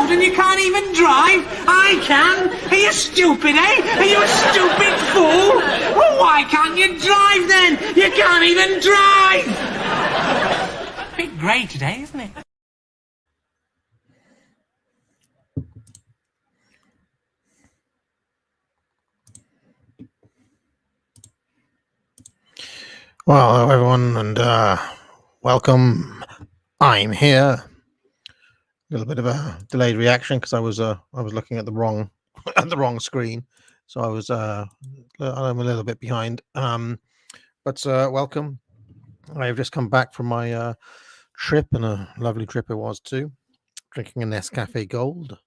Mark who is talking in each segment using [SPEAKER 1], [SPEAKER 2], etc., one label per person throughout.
[SPEAKER 1] old and you can't even drive? I can. Are you stupid, eh? Are you a stupid fool? Well, why can't you drive then? You can't even drive. A bit grey today, isn't it?
[SPEAKER 2] Well, hello everyone, and welcome. I'm here. A little bit of a delayed reaction because I was looking at the wrong screen, so I'm a little bit behind. But welcome. I've just come back from my trip, and a lovely trip it was too. Drinking a Nescafe Gold.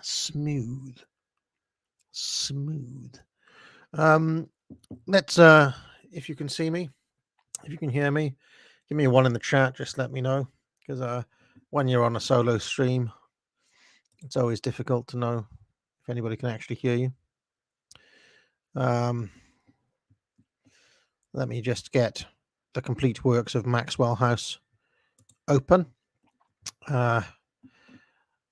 [SPEAKER 2] Smooth. Let's if you can see me, if you can hear me, give me a 1 in the chat. Just let me know, because when you're on a solo stream, it's always difficult to know if anybody can actually hear you. Let me just get the complete works of Maxwell House open. I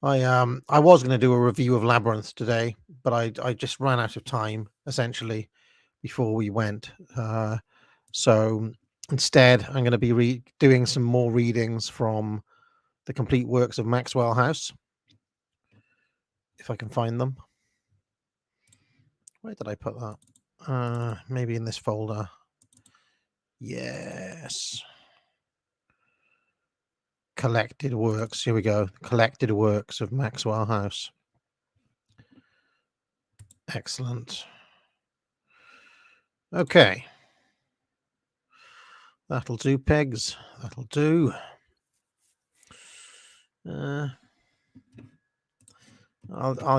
[SPEAKER 2] was going to do a review of Labyrinth today, but I just ran out of time essentially before we went. So instead, I'm going to be doing some more readings from the complete works of Maxwell House, if I can find them. Where did I put that? Maybe in this folder. Yes. Collected works. Here we go. Collected works of Maxwell House. Excellent. Okay. That'll do, pegs. That'll do. I'll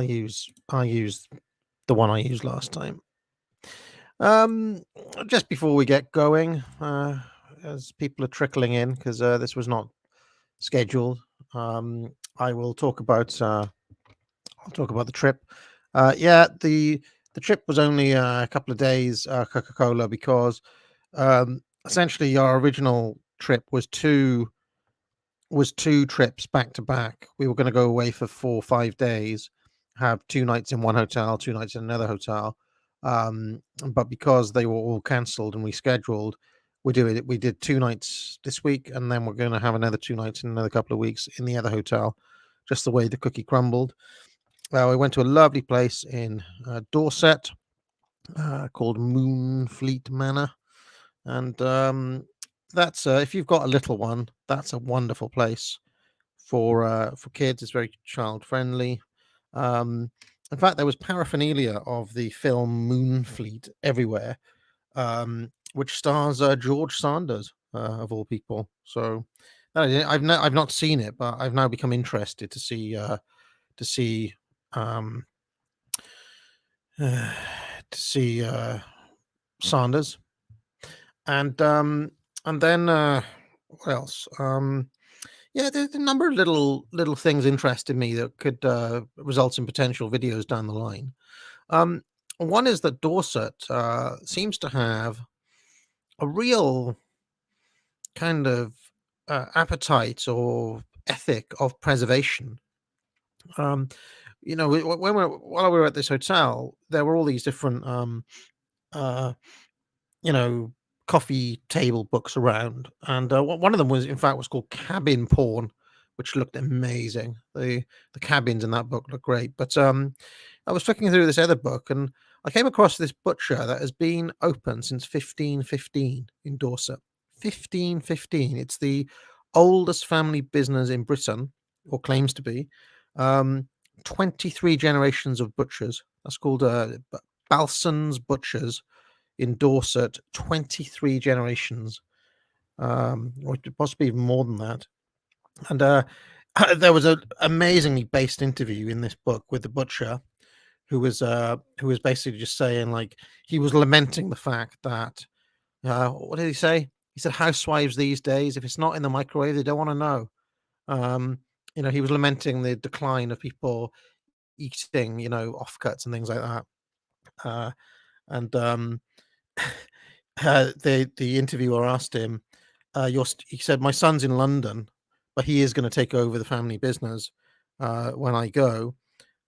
[SPEAKER 2] use the one I used last time. Just before we get going, as people are trickling in, because this was not scheduled, I will talk about I'll talk about the trip. Yeah, the trip was only a couple of days, Coca-Cola, because essentially our original trip was two trips back to back. We were going to go away for 4 or 5 days, have 2 nights in one hotel, 2 nights in another hotel. But because they were all cancelled and rescheduled, we did 2 nights this week, and then we're going to have another 2 nights in another couple of weeks in the other hotel, just the way the cookie crumbled. We went to a lovely place in Dorset called Moonfleet Manor, and that's if you've got a little one, that's a wonderful place for kids. It's very child friendly. In fact, there was paraphernalia of the film Moonfleet everywhere, which stars George Sanders, of all people. So I've not seen it, but I've now become interested to see Sanders, and then what else? Yeah, there's a number of little things interested me that could result in potential videos down the line. One is that Dorset seems to have a real kind of appetite or ethic of preservation. While we were at this hotel, there were all these different coffee table books around, and one of them was called Cabin Porn, which looked amazing. The cabins in that book look great. But I was flicking through this other book, and I came across this butcher that has been open since 1515 in Dorset. 1515. It's the oldest family business in Britain, or claims to be. 23 generations of butchers. That's called Balson's Butchers in Dorset. 23 generations, or possibly even more than that. And there was an amazingly based interview in this book with the butcher, who was basically just saying, like, he was lamenting the fact that what did he say? He said housewives these days, if it's not in the microwave, they don't want to know. He was lamenting the decline of people eating, offcuts and things like that. And the interviewer asked him, he said, my son's in London, but he is going to take over the family business when I go.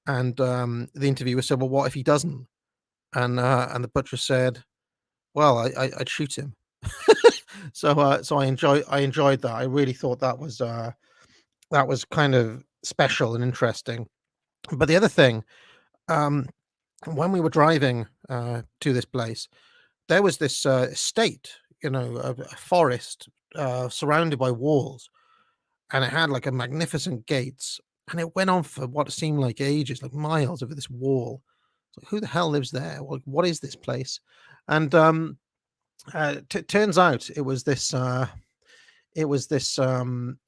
[SPEAKER 2] And the interviewer said, well, what if he doesn't? And the butcher said, well, I'd shoot him. So I enjoyed that. I really thought that was kind of special and interesting. But the other thing, um, when we were driving to this place, there was this estate, a forest surrounded by walls, and it had like a magnificent gates, and it went on for what seemed like ages, like miles over this wall. It's like, who the hell lives there? What is this place? And turns out it was this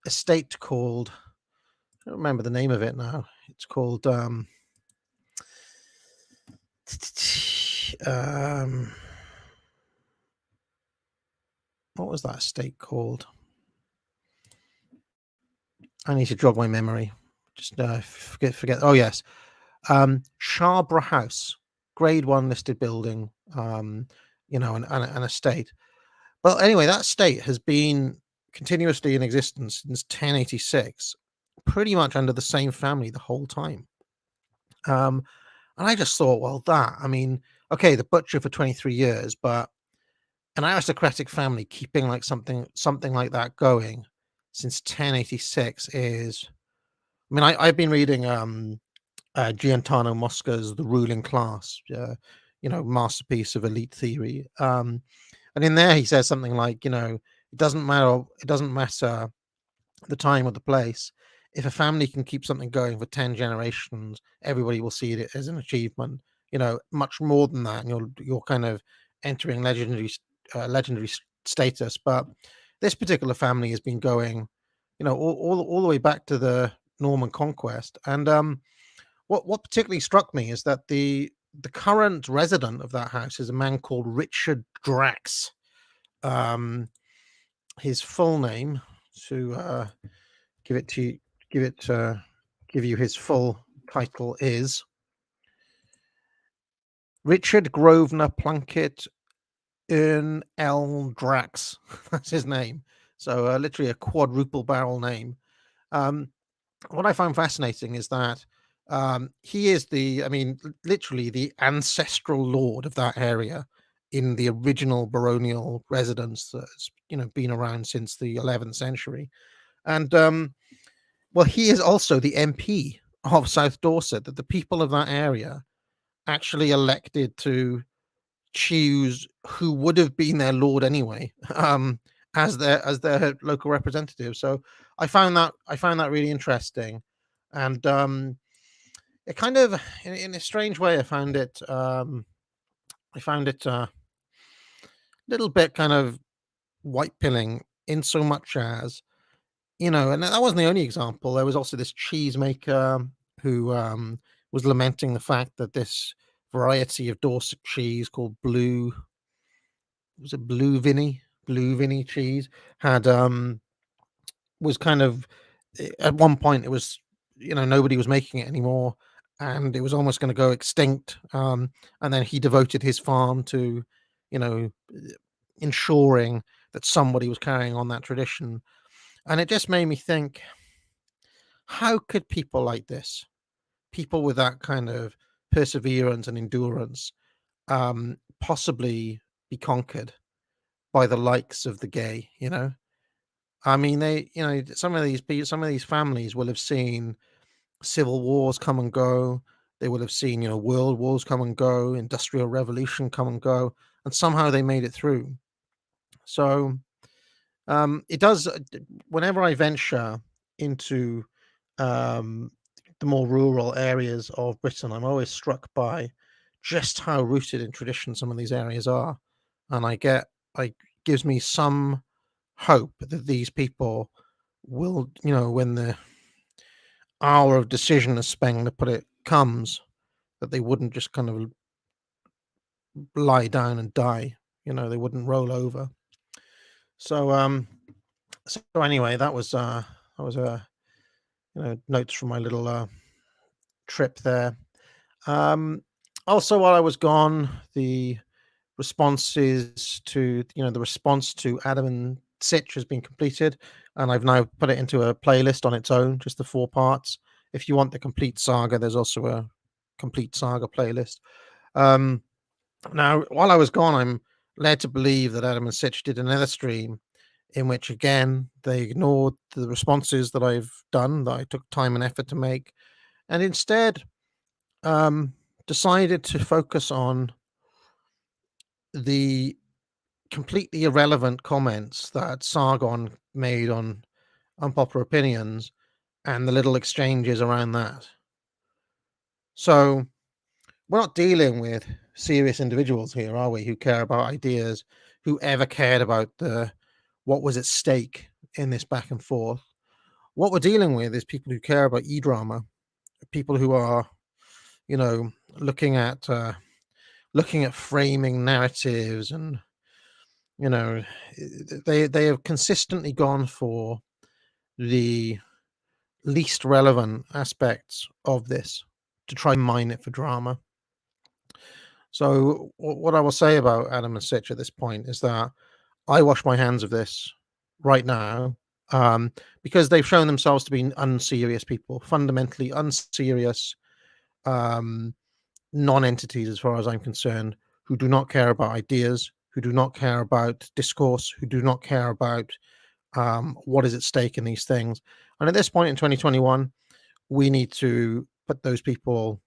[SPEAKER 2] estate called, I don't remember the name of it now. It's called what was that estate called? I need to jog my memory. Just forget. Oh yes, Sharborough House, Grade 1 listed building. An estate. Well, anyway, that estate has been continuously in existence since 1086, pretty much under the same family the whole time. And I just thought, well, okay, the butcher for 23 years, but an aristocratic family keeping like something like that going since 1086 is. I've been reading Giordano Mosca's The Ruling Class, masterpiece of elite theory. And in there he says something like, it doesn't matter the time or the place. If a family can keep something going for 10 generations, everybody will see it as an achievement. Much more than that, and you're kind of entering legendary status. But this particular family has been going, all the way back to the Norman conquest. And what particularly struck me is that the current resident of that house is a man called Richard Drax. His full name, to give you his full title, is Richard Grosvenor Plunkett Ern L. Drax. That's his name. So literally a quadruple barrel name. What I found fascinating is that he is literally the ancestral lord of that area in the original baronial residence that's been around since the 11th century. And well, he is also the MP of South Dorset, that the people of that area actually elected to choose who would have been their lord anyway, as their local representative. So I found that really interesting. And it kind of, in a strange way, I found it a little bit kind of white pilling, in so much as, and that wasn't the only example. There was also this cheesemaker who was lamenting the fact that this variety of Dorset cheese called Blue Vinny cheese had was kind of, at one point it was, nobody was making it anymore, and it was almost going to go extinct. And then he devoted his farm to, ensuring that somebody was carrying on that tradition. And it just made me think, how could people like this, people with that kind of perseverance and endurance, possibly be conquered by the likes of the gay? They, some of these families will have seen civil wars come and go. They will have seen, world wars come and go, industrial revolution come and go, and somehow they made it through. So it does. Whenever I venture into the more rural areas of Britain, I'm always struck by just how rooted in tradition some of these areas are, and gives me some hope that these people will, when the hour of decision, as Spengler put it, comes, that they wouldn't just kind of lie down and die. They wouldn't roll over. So anyway, that was notes from my little trip there. Also, while I was gone, the response to Adam and Sitch has been completed, and I've now put it into a playlist on its own, just the 4 parts. If you want the complete saga, there's also a complete saga playlist. Now, while I was gone, I'm led to believe that Adam and Sitch did another stream in which, again, they ignored the responses that I've done, that I took time and effort to make, and instead decided to focus on the completely irrelevant comments that Sargon made on Unpopular Opinions and the little exchanges around that. So we're not dealing with serious individuals here, are we, who care about ideas, who ever cared about what was at stake in this back and forth. What we're dealing with is people who care about e-drama, people who are, looking at framing narratives, and they have consistently gone for the least relevant aspects of this to try and mine it for drama. So what I will say about Adam and Sitch at this point is that I wash my hands of this right now, because they've shown themselves to be unserious people, fundamentally unserious non-entities as far as I'm concerned, who do not care about ideas, who do not care about discourse, who do not care about what is at stake in these things. And at this point in 2021, we need to put those people,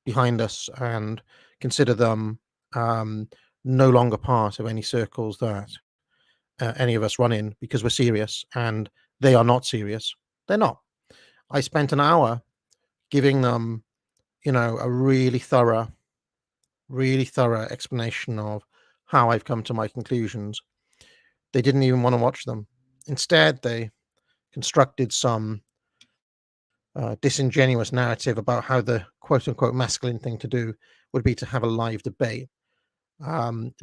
[SPEAKER 2] behind us and consider them no longer part of any circles that any of us run in, because we're serious and they are not serious. They're not. I spent an hour giving them, a really thorough explanation of how I've come to my conclusions. They didn't even want to watch them. Instead, they constructed some disingenuous narrative about how the quote-unquote masculine thing to do would be to have a live debate,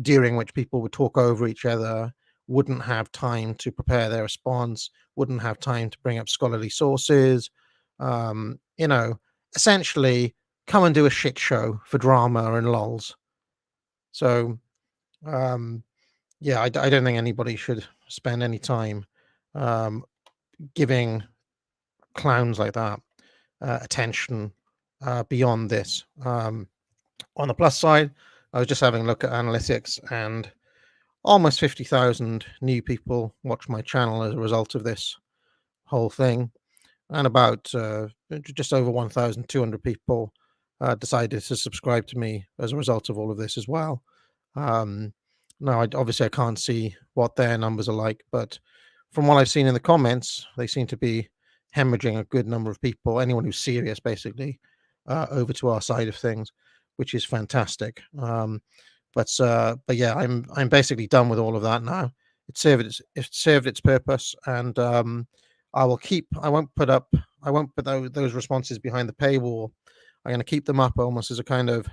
[SPEAKER 2] during which people would talk over each other, wouldn't have time to prepare their response, wouldn't have time to bring up scholarly sources, essentially come and do a shit show for drama and lols. So, I don't think anybody should spend any time giving clowns like that attention beyond this. On the plus side, I was just having a look at analytics, and almost 50,000 new people watch my channel as a result of this whole thing, and about just over 1,200 people decided to subscribe to me as a result of all of this as well. Now, obviously, I can't see what their numbers are like, but from what I've seen in the comments, they seem to be hemorrhaging a good number of people, anyone who's serious, basically, over to our side of things, which is fantastic. But yeah, I'm basically done with all of that now. It served its purpose, and I won't put those responses behind the paywall. I'm going to keep them up almost as a kind of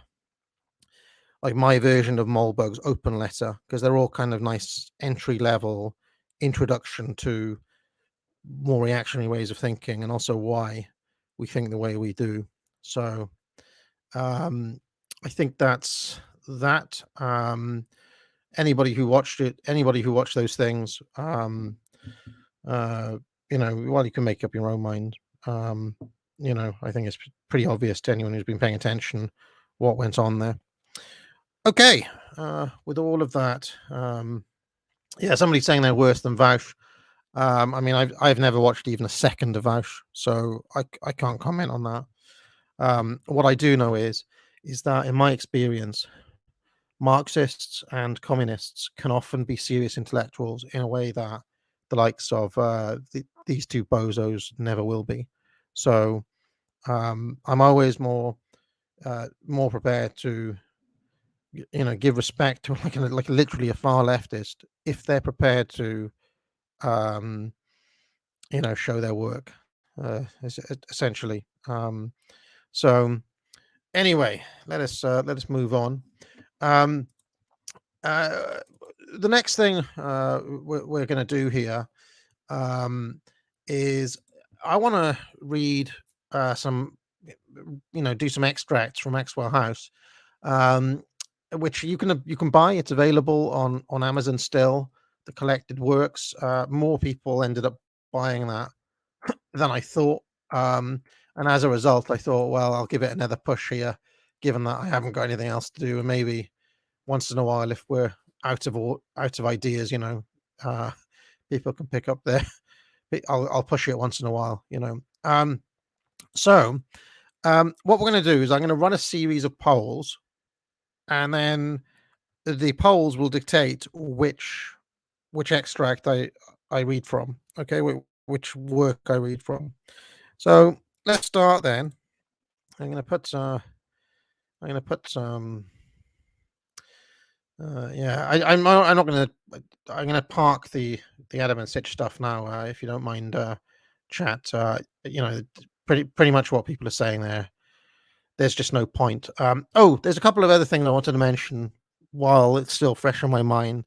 [SPEAKER 2] like my version of Moldbug's open letter, because they're all kind of nice entry level introduction to more reactionary ways of thinking, and also why we think the way we do. So I think that's that. Anybody who watched those things, you can make up your own mind. I think it's pretty obvious to anyone who's been paying attention what went on there. Okay, with all of that, somebody's saying they're worse than Vaush. I mean, I've never watched even a second of Vaush, so I can't comment on that. What I do know is that in my experience, Marxists and communists can often be serious intellectuals in a way that the likes of these two bozos never will be. So I'm always more prepared to give respect to like literally a far leftist if they're prepared to show their work, essentially. So anyway, let us move on. The next thing we're going to do here is I want to read do some extracts from Maxwell House, which you can buy. It's available on Amazon still. the collected works. More people ended up buying that than I thought. And as a result, I thought, well, I'll give it another push here, given that I haven't got anything else to do, and maybe once in a while, if we're out of ideas, people can pick up there. I'll push it once in a while, So, what we're going to do is I'm going to run a series of polls, and then the polls will dictate which extract I read from. Okay, which work I read from. So let's start then. I'm going to put some. I'm not going to. I'm going to park the Adam and Sitch stuff now, if you don't mind, chat. Pretty much what people are saying there. There's just no point. There's a couple of other things I wanted to mention while it's still fresh on my mind,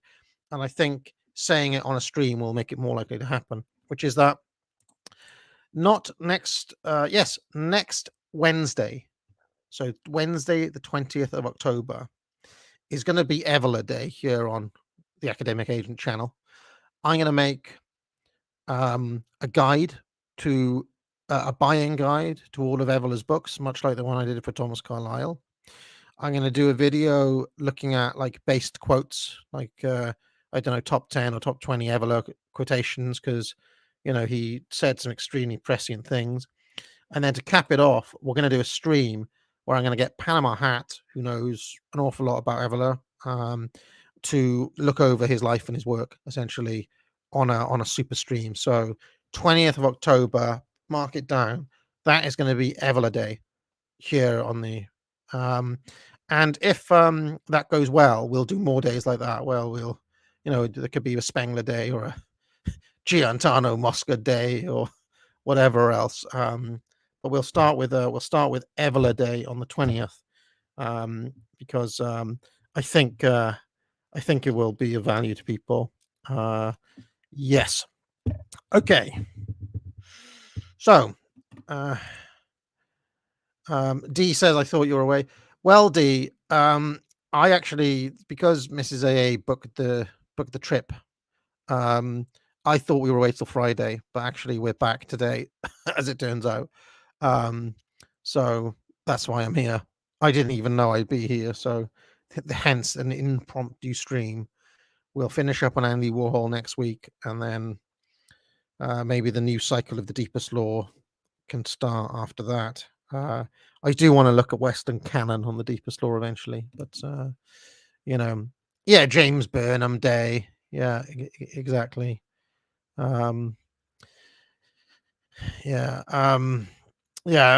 [SPEAKER 2] and I think saying it on a stream will make it more likely to happen. Which is that not next. Next Wednesday. So Wednesday, the 20th of October, is going to be Evola Day here on the Academic Agent channel. I'm going to make a guide to a buying guide to all of Evola's books, much like the one I did for Thomas Carlyle. I'm going to do a video looking at like based quotes, like I don't know, top 10 or top 20 Evola quotations, because he said some extremely prescient things. And then to cap it off, we're going to do a stream where I'm going to get Panama Hat, who knows an awful lot about Evola, to look over his life and his work, essentially on a super stream. So 20th of October, mark it down. That is going to be Evola Day here on the. And if that goes well, we'll do more days like that. Well, there could be a Spengler Day or a Giantano Mosca Day or whatever else. But we'll start with Evola Day on the 20th, because I think it will be of value to people. Yes. Okay. So, D says, I thought you were away. Well, D, I actually, because Mrs. AA booked the trip, I thought we were away till Friday, but actually we're back today, as it turns out. So that's why I'm here. I didn't even know I'd be here, so hence an impromptu stream. We'll finish up on Andy Warhol next week, and then maybe the new cycle of the Deepest Law can start after that. I do want to look at Western canon on the Deepest Law eventually, but James Burnham Day, exactly. I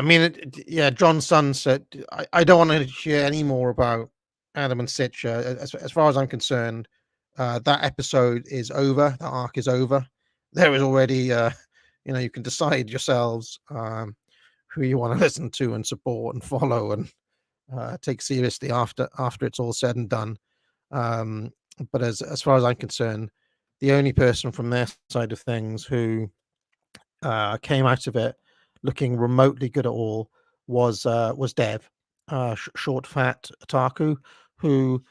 [SPEAKER 2] mean, John Sun said, I don't want to hear any more about Adam and Sitch. As far as I'm concerned, that episode is over. That arc is over. There is already, you can decide yourselves who you want to listen to and support and follow and take seriously after it's all said and done. But as far as I'm concerned, the only person from their side of things who came out of it looking remotely good at all was Dev, short fat otaku, who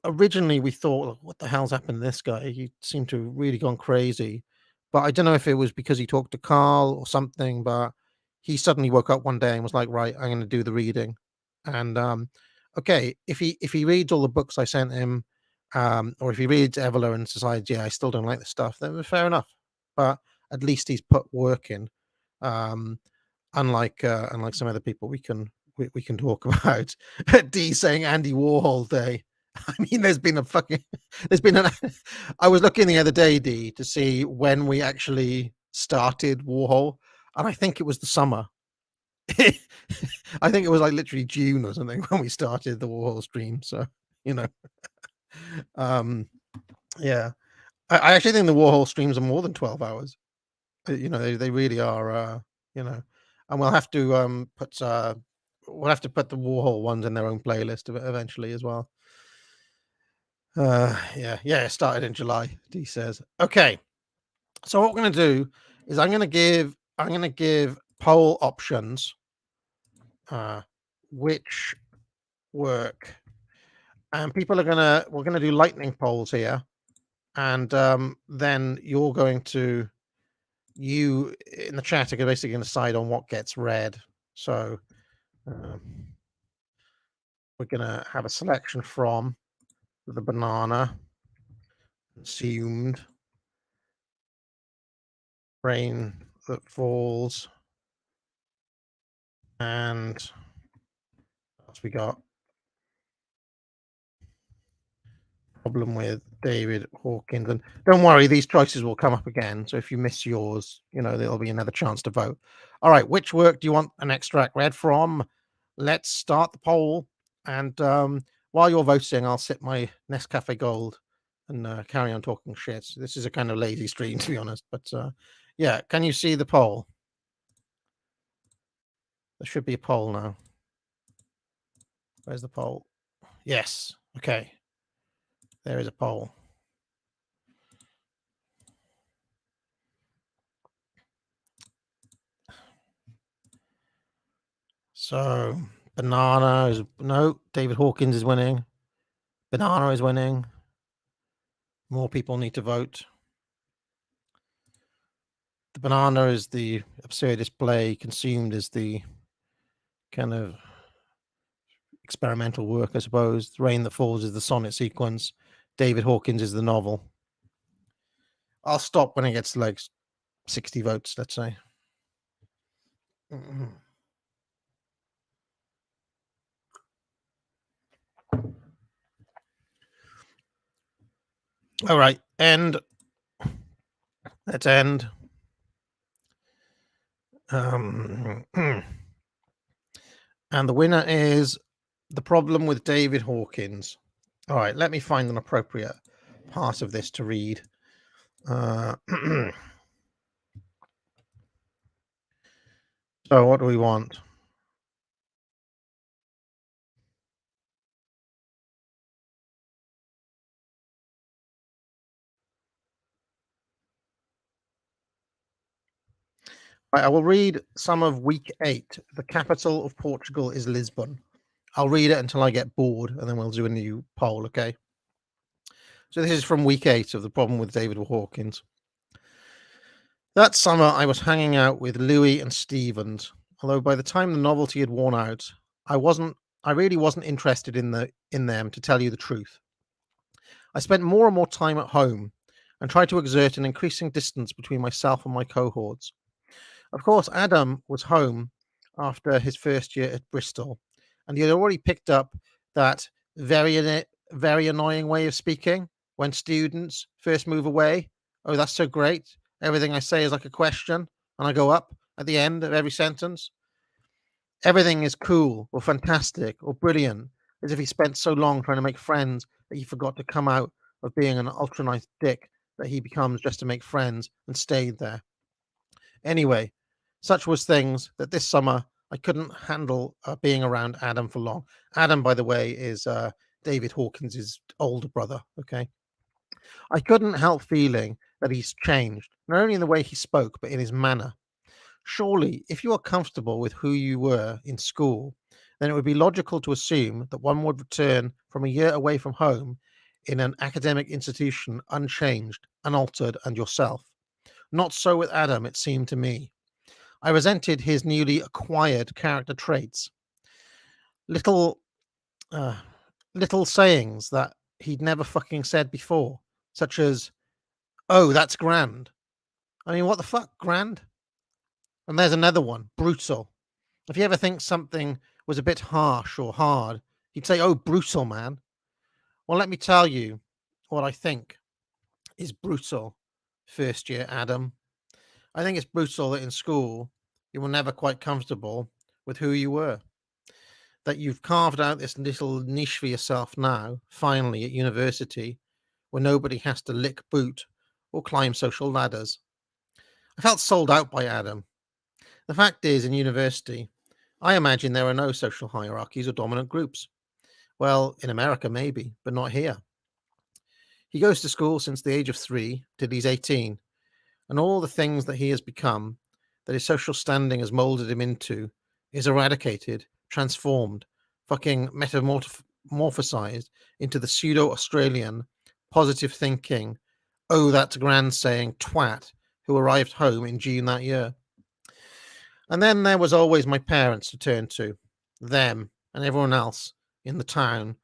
[SPEAKER 2] originally we thought, what the hell's happened to this guy? He seemed to have really gone crazy, but I don't know if it was because he talked to Carl or something, but he suddenly woke up one day and was like, right, I'm going to do the reading. And okay, if he reads all the books I sent him, or if he reads Evola and decides, I still don't like the stuff, then fair enough. But at least he's put work in. Unlike some other people we can talk about. D saying Andy Warhol Day. I mean, there's been I was looking the other day, D, to see when we actually started Warhol, and I think it was the summer. I think it was like literally June or something when we started the Warhol stream. So, I actually think the Warhol streams are more than 12 hours. They really are, and we'll have to put the Warhol ones in their own playlist eventually as well. It started in July, D says. Okay, so what we're going to do is I'm going to give poll options, which work, and we're going to do lightning polls here. and then you're going to in the chat are basically going to decide on what gets read. So we're going to have a selection from the banana, consumed, rain that falls, and what else we got? Problem with David Hawkins. And don't worry, these choices will come up again. So if you miss yours, there'll be another chance to vote. All right, which work do you want an extract read from? Let's start the poll. And while you're voting, I'll sip my Nescafe Gold and carry on talking shit. This is a kind of lazy stream, to be honest. But yeah, can you see the poll? There should be a poll now. Where's the poll? Yes. Okay. There is a poll. So banana is no. David Hawkins is winning. Banana is winning. More people need to vote. The banana is the absurdist play. Consumed is the kind of experimental work, I suppose. The Rain That Falls is the sonnet sequence. David Hawkins is the novel. I'll stop when it gets to like 60 votes, let's say. All right, end. Let's end. And the winner is The Problem with David Hawkins. All right, let me find an appropriate part of this to read. So what do we want? Right, I will read some of week 8. The capital of Portugal is Lisbon. I'll read it until I get bored, and then we'll do a new poll, okay? So this is from week 8 of The Problem with David Hawkins. That summer, I was hanging out with Louis and Stevens. Although by the time the novelty had worn out, I really wasn't interested in them, to tell you the truth. I spent more and more time at home and tried to exert an increasing distance between myself and my cohorts. Of course, Adam was home after his first year at Bristol, and he had already picked up that very annoying way of speaking when students first move away. Oh, that's so great. Everything I say is like a question, and I go up at the end of every sentence. Everything is cool or fantastic or brilliant, as if he spent so long trying to make friends that he forgot to come out of being an ultra nice dick that he becomes just to make friends and stayed there. Anyway, such was things that this summer I couldn't handle being around Adam for long. Adam, by the way, is David Hawkins' older brother. Okay. I couldn't help feeling that he's changed, not only in the way he spoke, but in his manner. Surely, if you are comfortable with who you were in school, then it would be logical to assume that one would return from a year away from home in an academic institution unchanged, unaltered, and yourself. Not so with Adam, it seemed to me. I resented his newly acquired character traits. Little sayings that he'd never fucking said before, such as, "Oh, that's grand." I mean, what the fuck, grand? And there's another one, brutal. If you ever think something was a bit harsh or hard, he'd say, "Oh, brutal, man." Well, let me tell you what I think is brutal, first year Adam. I think it's brutal that in school you were never quite comfortable with who you were. That you've carved out this little niche for yourself now, finally at university, where nobody has to lick boot or climb social ladders. I felt sold out by Adam. The fact is, in university, I imagine there are no social hierarchies or dominant groups. Well, in America, maybe, but not here. He goes to school since the age of 3 till he's 18, and all the things that he has become, that his social standing has molded him into, is eradicated, transformed, fucking metamorphosized into the pseudo-Australian, positive thinking, owe that to grandsaying twat who arrived home in June that year. And then there was always my parents to turn to, them and everyone else in the town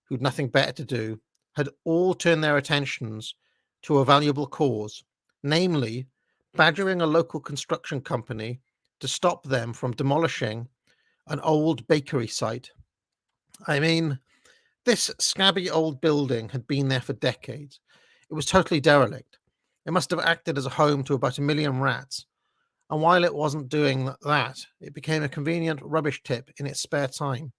[SPEAKER 2] who'd nothing better to do, had all turned their attentions to a valuable cause, namely badgering a local construction company to stop them from demolishing an old bakery site. I mean, this scabby old building had been there for decades. It was totally derelict. It must have acted as a home to about 1 million rats. And while it wasn't doing that, it became a convenient rubbish tip in its spare time.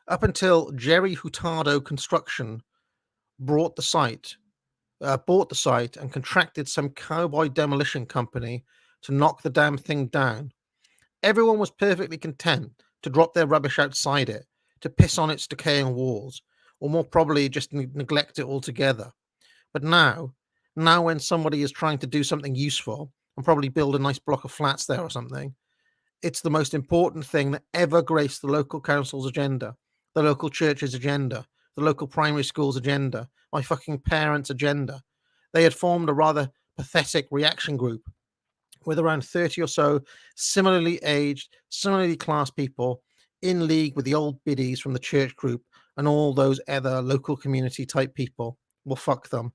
[SPEAKER 2] Up until Jerry Hurtado Construction bought the site and contracted some cowboy demolition company to knock the damn thing down. Everyone was perfectly content to drop their rubbish outside it, to piss on its decaying walls, or more probably just neglect it altogether. But now when somebody is trying to do something useful and probably build a nice block of flats there or something, it's the most important thing that ever graced the local council's agenda, the local church's agenda, the local primary school's agenda, my fucking parents' agenda. They had formed a rather pathetic reaction group with around 30 or so similarly aged, similarly classed people in league with the old biddies from the church group and all those other local community type people. Well, fuck them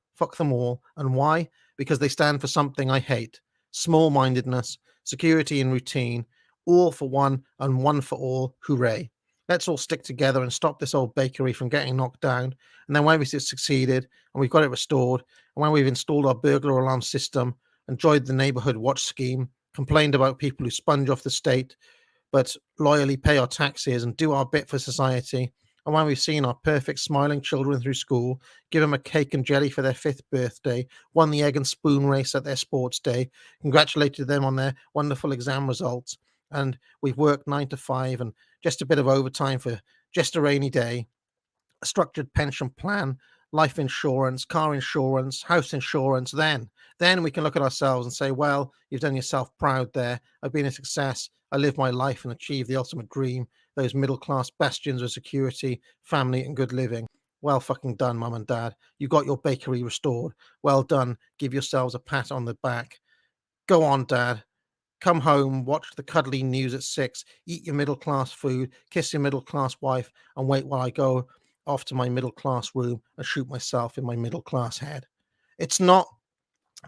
[SPEAKER 2] all. And why? Because they stand for something I hate: small-mindedness, security and routine, all for one and one for all. Hooray. Let's all stick together and stop this old bakery from getting knocked down. And then when we've succeeded and we've got it restored, and when we've installed our burglar alarm system, enjoyed the neighborhood watch scheme, complained about people who sponge off the state, but loyally pay our taxes and do our bit for society, and when we've seen our perfect smiling children through school, give them a cake and jelly for their 5th birthday, won the egg and spoon race at their sports day, congratulated them on their wonderful exam results, and we've worked 9 to 5 and just a bit of overtime for just a rainy day, a structured pension plan, life insurance, car insurance, house insurance, then we can look at ourselves and say, well, you've done yourself proud there. I've been a success. I lived my life and achieved the ultimate dream, those middle-class bastions of security, family, and good living. Well fucking done, mum and dad. You got your bakery restored. Well done. Give yourselves a pat on the back. Go on, dad. Come home, watch the cuddly news at 6, eat your middle-class food, kiss your middle-class wife, and wait while I go off to my middle-class room and shoot myself in my middle-class head. It's not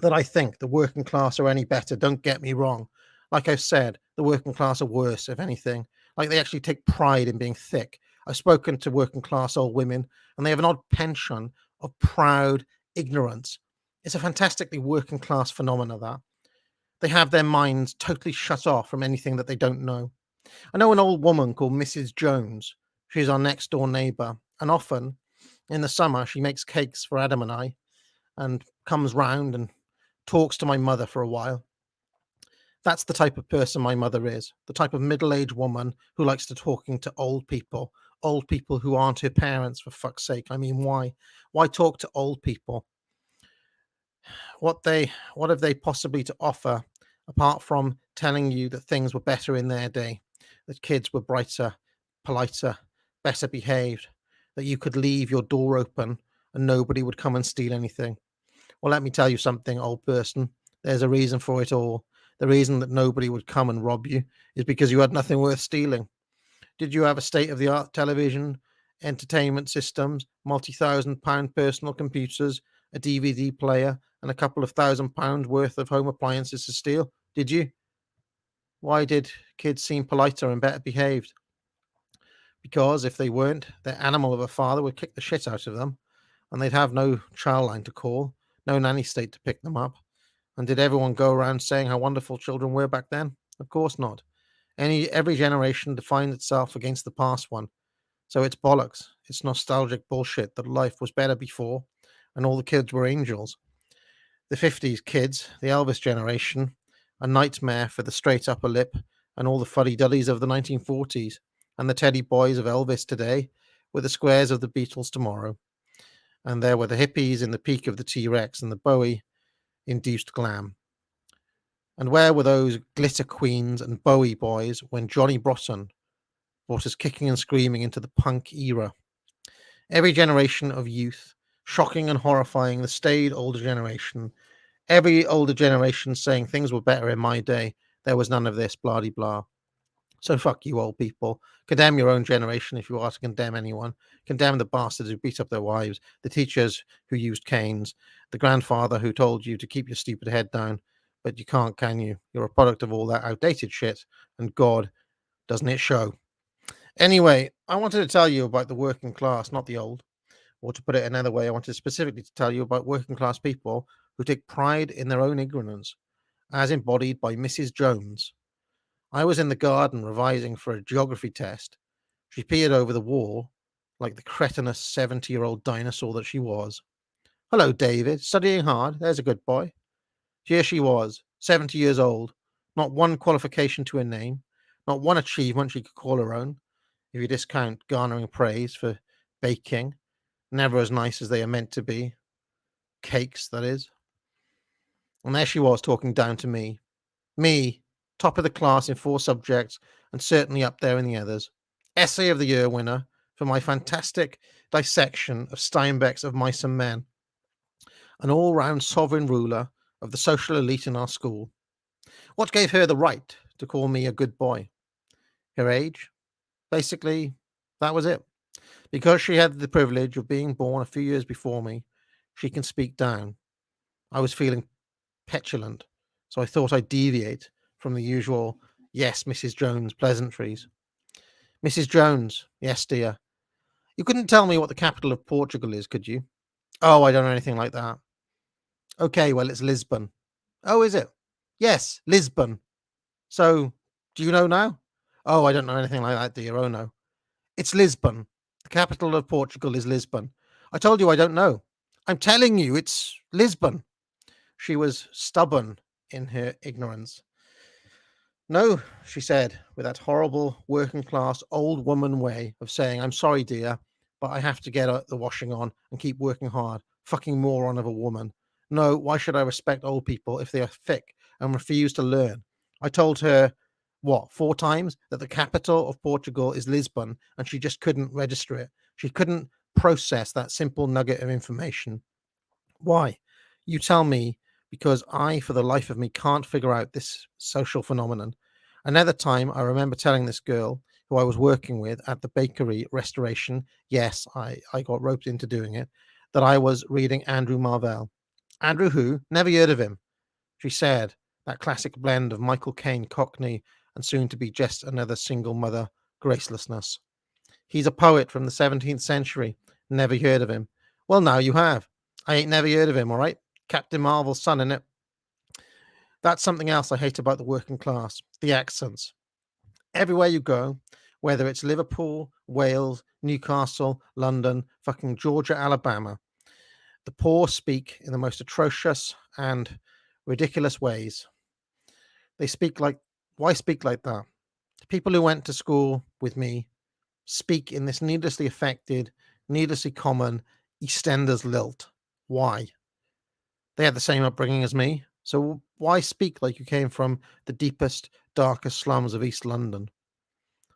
[SPEAKER 2] that I think the working class are any better, don't get me wrong. Like I've said, the working class are worse, if anything. Like, they actually take pride in being thick. I've spoken to working class old women, and they have an odd penchant of proud ignorance. It's a fantastically working class phenomena, that. They have their minds totally shut off from anything that they don't know. I know an old woman called Mrs. Jones. She's our next door neighbor, and often in the summer she makes cakes for Adam and I, and comes round and talks to my mother for a while. That's the type of person my mother is, the type of middle-aged woman who likes to talking to old people who aren't her parents, for fuck's sake. I mean, why? Why talk to old people? What have they possibly to offer apart from telling you that things were better in their day, that kids were brighter, politer, better behaved, that you could leave your door open and nobody would come and steal anything? Well, let me tell you something, old person. There's a reason for it all. The reason that nobody would come and rob you is because you had nothing worth stealing. Did you have a state-of-the-art television, entertainment systems, multi-thousand-pound personal computers, a DVD player, and a couple of £1,000 worth of home appliances to steal? Did you? Why did kids seem politer and better behaved? Because if they weren't, their animal of a father would kick the shit out of them, and they'd have no childline to call, no nanny state to pick them up. And did everyone go around saying how wonderful children were back then? Of course not. Every generation defined itself against the past one. So it's bollocks. It's nostalgic bullshit that life was better before and all the kids were angels. The 50s kids, the Elvis generation, a nightmare for the straight upper lip and all the fuddy-duddies of the 1940s, and the teddy boys of Elvis today were the squares of the Beatles tomorrow. And there were the hippies in the peak of the T-Rex and the Bowie-induced glam. And where were those glitter queens and Bowie boys when Johnny Rotten brought us kicking and screaming into the punk era? Every generation of youth Shocking and horrifying, the staid older generation. Every older generation saying things were better in my day. There was none of this, blah de blah. So fuck you, old people. Condemn your own generation if you are to condemn anyone. Condemn the bastards who beat up their wives, the teachers who used canes, the grandfather who told you to keep your stupid head down. But you can't, can you? You're a product of all that outdated shit, and God, doesn't it show? Anyway, I wanted to tell you about the working class, not the old. Or to put it another way, I wanted specifically to tell you about working class people who take pride in their own ignorance, as embodied by Mrs. Jones. I was in the garden revising for a geography test. She peered over the wall like the cretinous 70-year-old dinosaur that she was. Hello, David. Studying hard. There's a good boy. Here she was, 70 years old. Not one qualification to her name. Not one achievement she could call her own, if you discount garnering praise for baking. Never as nice as they are meant to be. Cakes, that is. And there she was talking down to me. Me, top of the class in 4 subjects, and certainly up there in the others. Essay of the Year winner for my fantastic dissection of Steinbeck's Of Mice and Men. An all-round sovereign ruler of the social elite in our school. What gave her the right to call me a good boy? Her age? Basically, that was it. Because she had the privilege of being born a few years before me, she can speak down. I was feeling petulant, so I thought I'd deviate from the usual, yes, Mrs. Jones pleasantries. Mrs. Jones, yes, dear. You couldn't tell me what the capital of Portugal is, could you? Oh, I don't know anything like that. Okay, well, it's Lisbon. Oh, is it? Yes, Lisbon. So, do you know now? Oh, I don't know anything like that, dear. Oh, no. It's Lisbon. The capital of Portugal is Lisbon. I told you I don't know. I'm telling you, it's Lisbon. She was stubborn in her ignorance. No, she said, with that horrible working class old woman way of saying, I'm sorry, dear, but I have to get the washing on and keep working hard. Fucking moron of a woman. No, why should I respect old people if they are thick and refuse to learn? I told her, 4 times that the capital of Portugal is Lisbon, and she just couldn't register it. She couldn't process that simple nugget of information. Why? You tell me, because I, for the life of me, can't figure out this social phenomenon. Another time, I remember telling this girl who I was working with at the bakery restoration, yes, I got roped into doing it, that I was reading Andrew Marvell. Andrew who? Never heard of him. She said, that classic blend of Michael Caine Cockney and soon to be just another single mother gracelessness. He's a poet from the 17th century. Never heard of him. Well, now you have. I ain't never heard of him, all right? Captain Marvel's son, innit? That's something else I hate about the working class, the accents. Everywhere you go, whether it's Liverpool, Wales, Newcastle, London, fucking Georgia, Alabama, the poor speak in the most atrocious and ridiculous ways. They speak like, why speak like that? The people who went to school with me speak in this needlessly affected, needlessly common EastEnders lilt. Why? They had the same upbringing as me, so why speak like you came from the deepest, darkest slums of East London?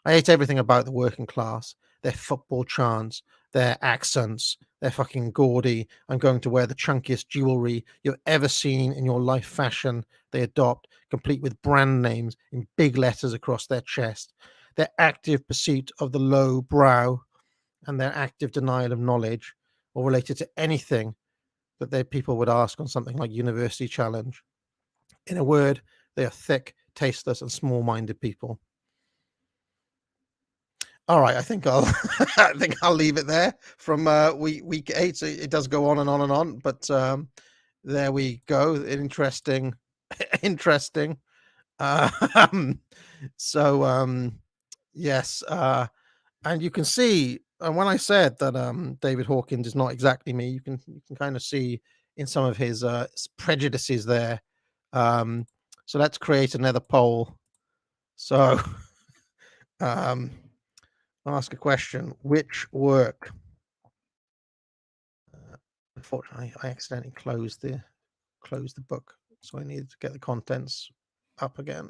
[SPEAKER 2] I hate everything about the working class. Their football chants, their accents, their fucking gaudy, I'm going to wear the chunkiest jewelry you've ever seen in your life fashion they adopt, complete with brand names in big letters across their chest. Their active pursuit of the low brow and their active denial of knowledge or related to anything that their people would ask on something like University Challenge. In a word, they are thick, tasteless, and small-minded people. All right, I think I'll I think I'll leave it there from week 8. So it does go on and on and on, but there we go. Interesting, interesting. So yes, and you can see, and when I said that David Hawkins is not exactly me, you can kind of see in some of his prejudices there. So let's create another poll. So ask a question. Which work? Unfortunately, I accidentally closed the book, so I needed to get the contents up again.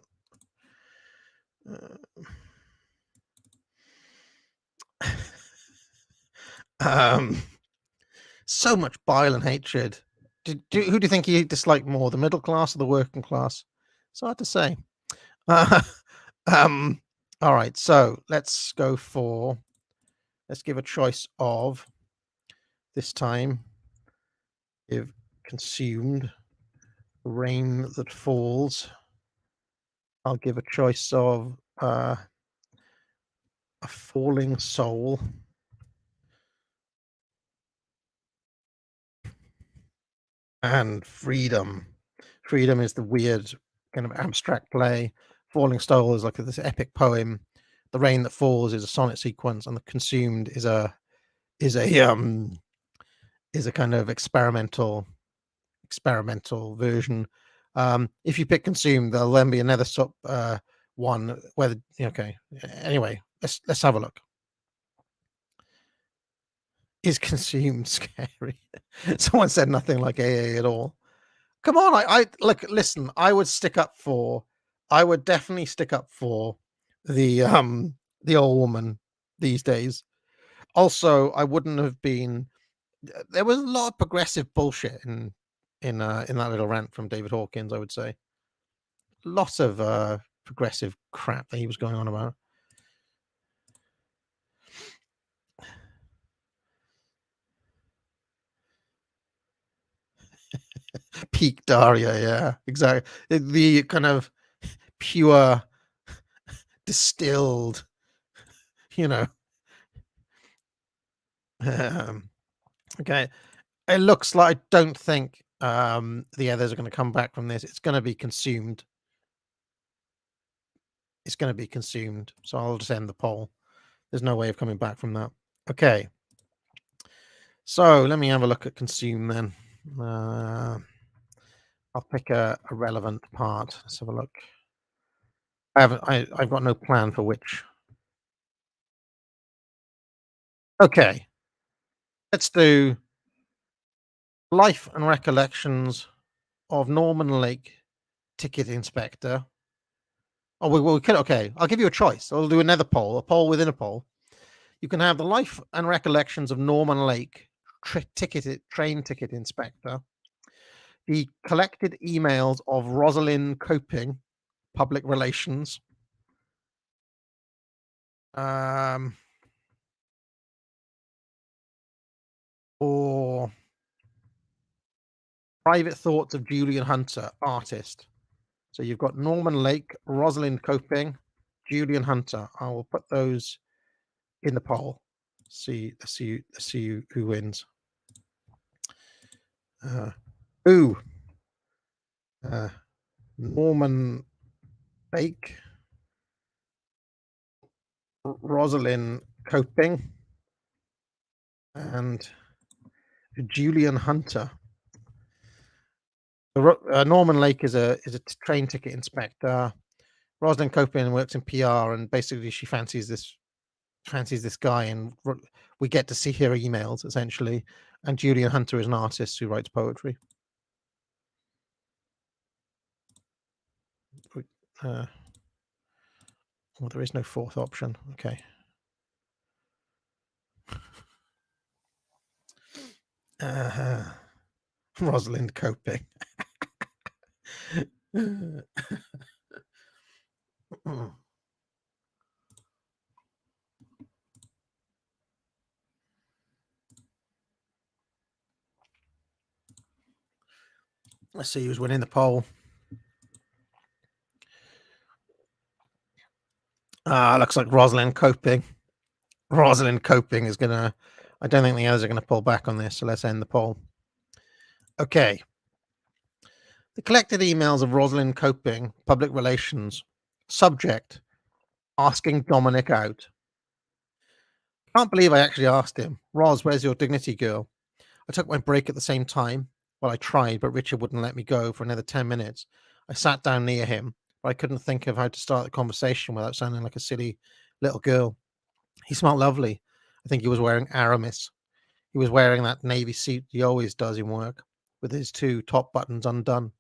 [SPEAKER 2] So much bile and hatred. Who do you think he disliked more, the middle class or the working class? It's hard to say. All right, so let's go for. Let's give a choice of. This time, if consumed, rain that falls. I'll give a choice of a falling soul. And freedom. Freedom is the weird kind of abstract play. Falling Soul is like this epic poem. The Rain That Falls is a sonnet sequence, and the Consumed is a kind of experimental version. If you pick Consumed, there'll then be another one where okay. Anyway, let's have a look. Is Consumed scary? Someone said nothing like AA at all. Come on, I look. Listen, I would definitely stick up for the old woman these days. Also, I wouldn't have been. There was a lot of progressive bullshit in that little rant from David Hawkins. I would say lots of progressive crap that he was going on about. Peak Daria, yeah, exactly. The kind of pure, distilled, you know. Okay, it looks like I don't think the others are going to come back from this. It's going to be consumed. It's going to be consumed. So I'll just end the poll. There's no way of coming back from that. Okay. So let me have a look at consume then. I'll pick a relevant part. Let's have a look. I've got no plan for which. Okay. Let's do Life and Recollections of Norman Lake Ticket Inspector. Oh, we could. Okay, I'll give you a choice. I'll do another poll, a poll within a poll. You can have the Life and Recollections of Norman Lake train ticket inspector, the collected emails of Rosalind Coping, public relations, or Private Thoughts of Julian Hunter, artist. So you've got Norman Lake, Rosalind Coping, Julian Hunter. I will put those in the poll. Let's see who wins. Norman Lake, Rosalind Coping, and Julian Hunter. Norman Lake is a train ticket inspector. Rosalind Coping works in PR, and basically she fancies this guy, and we get to see her emails essentially. And Julian Hunter is an artist who writes poetry. Well, there is no fourth option. Okay. Rosalind Coping. Let's see who's winning the poll. Looks like Rosalind Coping. Rosalind Coping is gonna. I don't think the others are going to pull back on this, so let's end the poll. Okay. The collected emails of Rosalind Coping, public relations. Subject: asking Dominic out. Can't believe I actually asked him. Ros, where's your dignity girl? I took my break at the same time. Well, I tried, but Richard wouldn't let me go for another 10 minutes. I sat down near him, but I couldn't think of how to start the conversation without sounding like a silly little girl. He smelled lovely. I think he was wearing Aramis. He was wearing that navy suit he always does in work, with his two top buttons undone.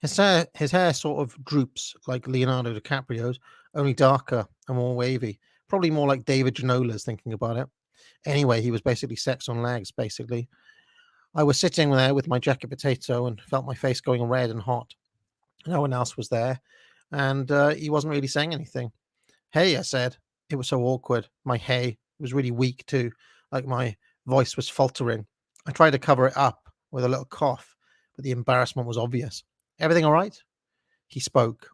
[SPEAKER 2] His hair sort of droops like Leonardo DiCaprio's, only darker and more wavy. Probably more like David Janola's, thinking about it. Anyway, he was basically sex on legs, basically. I was sitting there with my jacket potato and felt my face going red and hot. No one else was there, and he wasn't really saying anything. Hey, I said. It was so awkward. My hey was really weak too, like my voice was faltering. I tried to cover it up with a little cough, but the embarrassment was obvious. Everything all right? He spoke,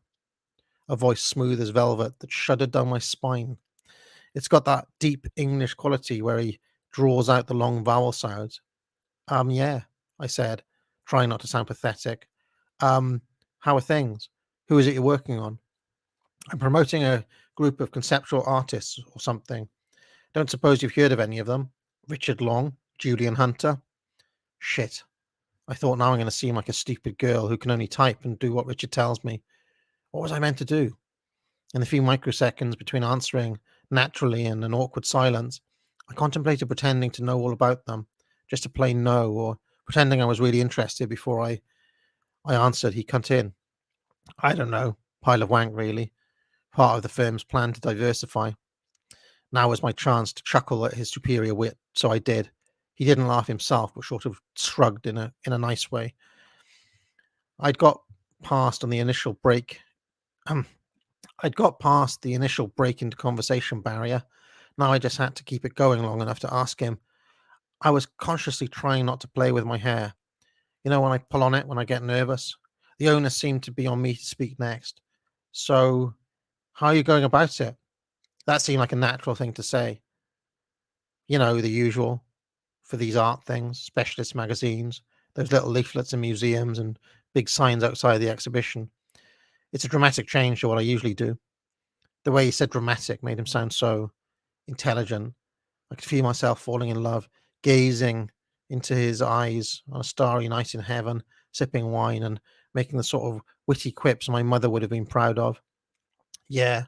[SPEAKER 2] a voice smooth as velvet that shuddered down my spine. It's got that deep English quality where he draws out the long vowel sounds. Yeah, I said, trying not to sound pathetic. Um, how are things? Who is it you're working on? I'm promoting a group of conceptual artists or something. Don't suppose you've heard of any of them? Richard Long, Julian Hunter? Shit. I thought now I'm going to seem like a stupid girl who can only type and do what Richard tells me. What was I meant to do? In the few microseconds between answering naturally and an awkward silence, I contemplated pretending to know all about them, just to plain no, or pretending I was really interested before I answered. He cut in. I don't know. Pile of wank, really. Part of the firm's plan to diversify. Now was my chance to chuckle at his superior wit, so I did. He didn't laugh himself, but sort of shrugged in a nice way. I'd got past on the initial break. I'd got past the initial break into conversation barrier. Now I just had to keep it going long enough to ask him. I was consciously trying not to play with my hair. You know, when I pull on it when I get nervous. The onus seemed to be on me to speak next. So, how are you going about it? That seemed like a natural thing to say. You know, the usual for these art things, specialist magazines, those little leaflets in museums and big signs outside the exhibition. It's a dramatic change to what I usually do. The way he said dramatic made him sound so intelligent. I could feel myself falling in love, gazing into his eyes on a starry night in heaven, sipping wine and making the sort of witty quips my mother would have been proud of. Yeah,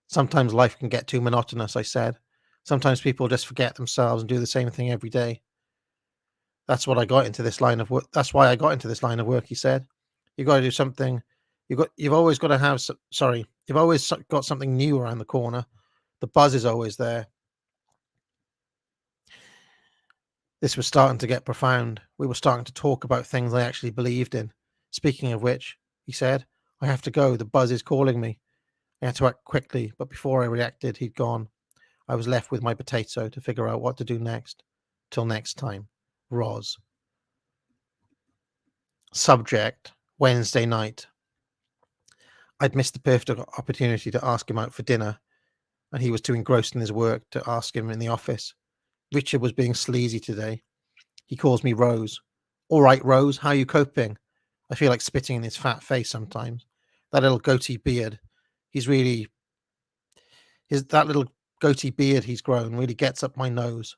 [SPEAKER 2] sometimes life can get too monotonous, I said. Sometimes people just forget themselves and do the same thing every day. That's what I got into this line of work. That's why I got into this line of work, he said. You got to do something. You've always got to have, you've always got something new around the corner. The buzz is always there. This was starting to get profound. We were starting to talk about things I actually believed in. Speaking of which, he said, I have to go. The buzz is calling me. I had to act quickly, but before I reacted, he'd gone. I was left with my potato to figure out what to do next. Till next time. Roz. Subject, Wednesday night. I'd missed the perfect opportunity to ask him out for dinner, and he was too engrossed in his work to ask him in the office. Richard was being sleazy today. He calls me Rose. All right, Rose, how are you coping? I feel like spitting in his fat face sometimes. That little goatee beard, that little goatee beard he's grown really gets up my nose.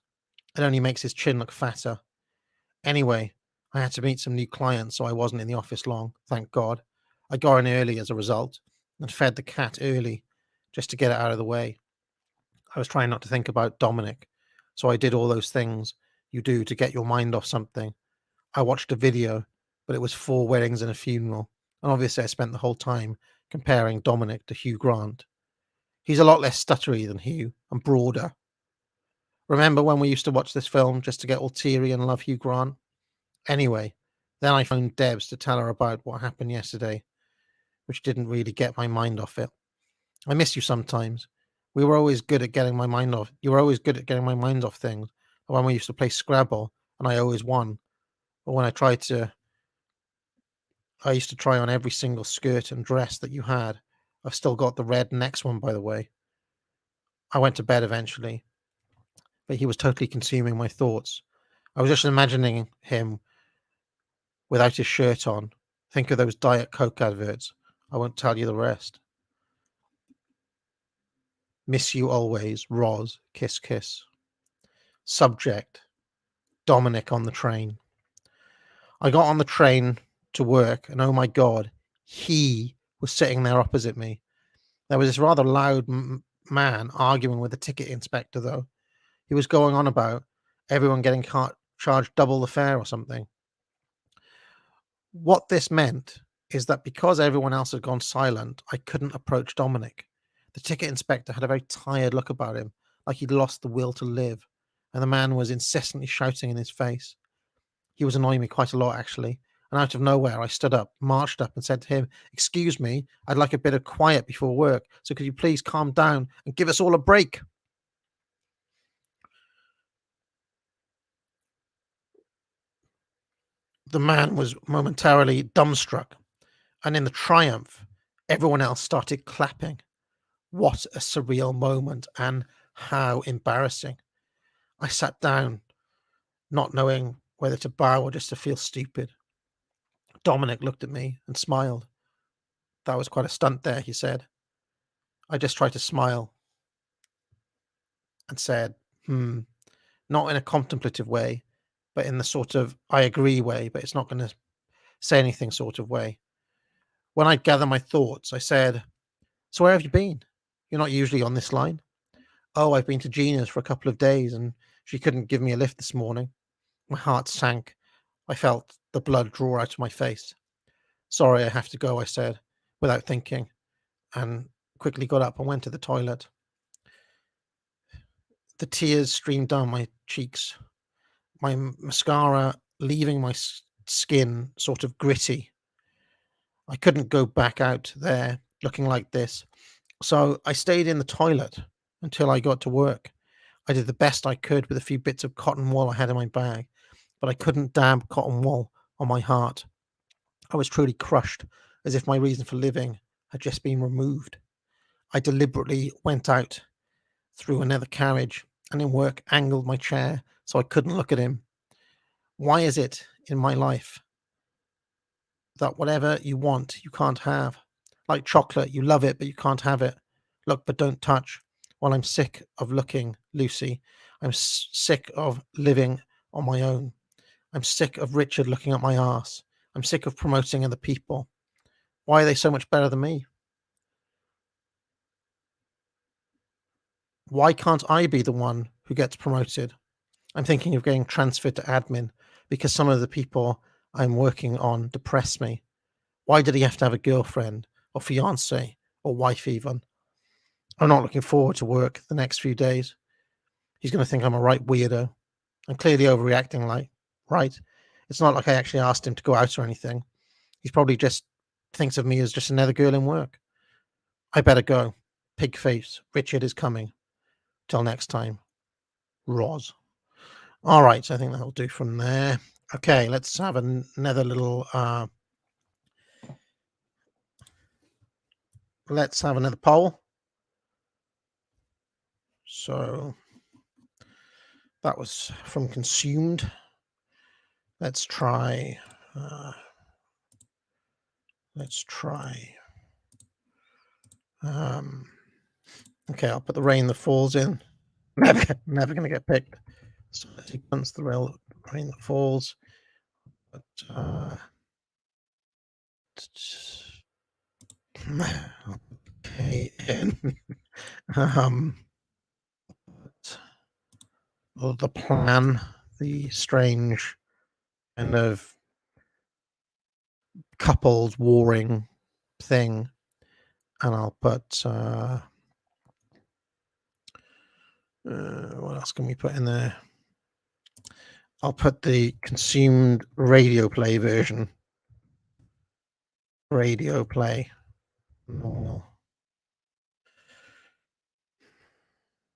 [SPEAKER 2] It only makes his chin look fatter. Anyway, I had to meet some new clients, so I wasn't in the office long, thank God. I got in early as a result and fed the cat early just to get it out of the way. I was trying not to think about Dominic, so I did all those things you do to get your mind off something. I watched a video, but it was 4 weddings and a funeral, and obviously I spent the whole time comparing Dominic to Hugh Grant. He's a lot less stuttery than Hugh and broader. Remember when we used to watch this film just to get all teary and love Hugh Grant? Anyway, then I phoned Debs to tell her about what happened yesterday, which didn't really get my mind off it. I miss you sometimes. We were always good at getting my mind off. You were always good at getting my mind off things. When we used to play Scrabble, and I always won. Or when I used to try on every single skirt and dress that you had. I've still got the red next one, by the way. I went to bed eventually, but he was totally consuming my thoughts. I was just imagining him without his shirt on. Think of those Diet Coke adverts. I won't tell you the rest. Miss you always, Roz. Kiss, kiss. Subject, Dominic on the train. I got on the train to work, and oh my God, he was sitting there opposite me. There was this rather loud man arguing with the ticket inspector, though. He was going on about everyone getting charged double the fare or something. What this meant is that because everyone else had gone silent, I couldn't approach Dominic. The ticket inspector had a very tired look about him, like he'd lost the will to live, and the man was incessantly shouting in his face. He was annoying me quite a lot, actually. And out of nowhere, I stood up, marched up, and said to him, "Excuse me, I'd like a bit of quiet before work. So could you please calm down and give us all a break?" The man was momentarily dumbstruck, and in the triumph, everyone else started clapping. What a surreal moment, and how embarrassing. I sat down, not knowing whether to bow or just to feel stupid. Dominic looked at me and smiled. "That was quite a stunt there," he said. I just tried to smile and said, "Hmm," not in a contemplative way, but in the sort of "I agree" way, but it's not going to say anything sort of way. When I'd gather my thoughts, I said, "So where have you been? You're not usually on this line." "Oh, I've been to Gina's for a couple of days and she couldn't give me a lift this morning." My heart sank. I felt the blood draw out of my face. "Sorry, I have to go," I said, without thinking, and quickly got up and went to the toilet. The tears streamed down my cheeks, my mascara leaving my skin sort of gritty. I couldn't go back out there looking like this, so I stayed in the toilet until I got to work. I did the best I could with a few bits of cotton wool I had in my bag, but I couldn't dab cotton wool on my heart. I was truly crushed, as if my reason for living had just been removed. I deliberately went out through another carriage and in work angled my chair so I couldn't look at him. Why is it in my life that whatever you want, you can't have? Like chocolate, you love it, but you can't have it. Look, but don't touch. Well, I'm sick of looking, Lucy. I'm sick of living on my own. I'm sick of Richard looking at my arse. I'm sick of promoting other people. Why are they so much better than me? Why can't I be the one who gets promoted? I'm thinking of getting transferred to admin because some of the people I'm working on depress me. Why did he have to have a girlfriend or fiance or wife even? I'm not looking forward to work the next few days. He's going to think I'm a right weirdo. I'm clearly overreacting, like, right? It's not like I actually asked him to go out or anything. He's probably just thinks of me as just another girl in work. I better go. Pig face. Richard is coming. Till next time. Roz. All right, so I think that'll do from there. Okay, let's have another little let's have another poll. So that was from Consumed. Let's try okay, I'll put the rain that falls in. Never gonna get picked. So sequence the rain that falls. But okay, the plan, the strange kind of couples warring thing, and I'll put what else can we put in there? I'll put the consumed radio play version. Radio play. Normal.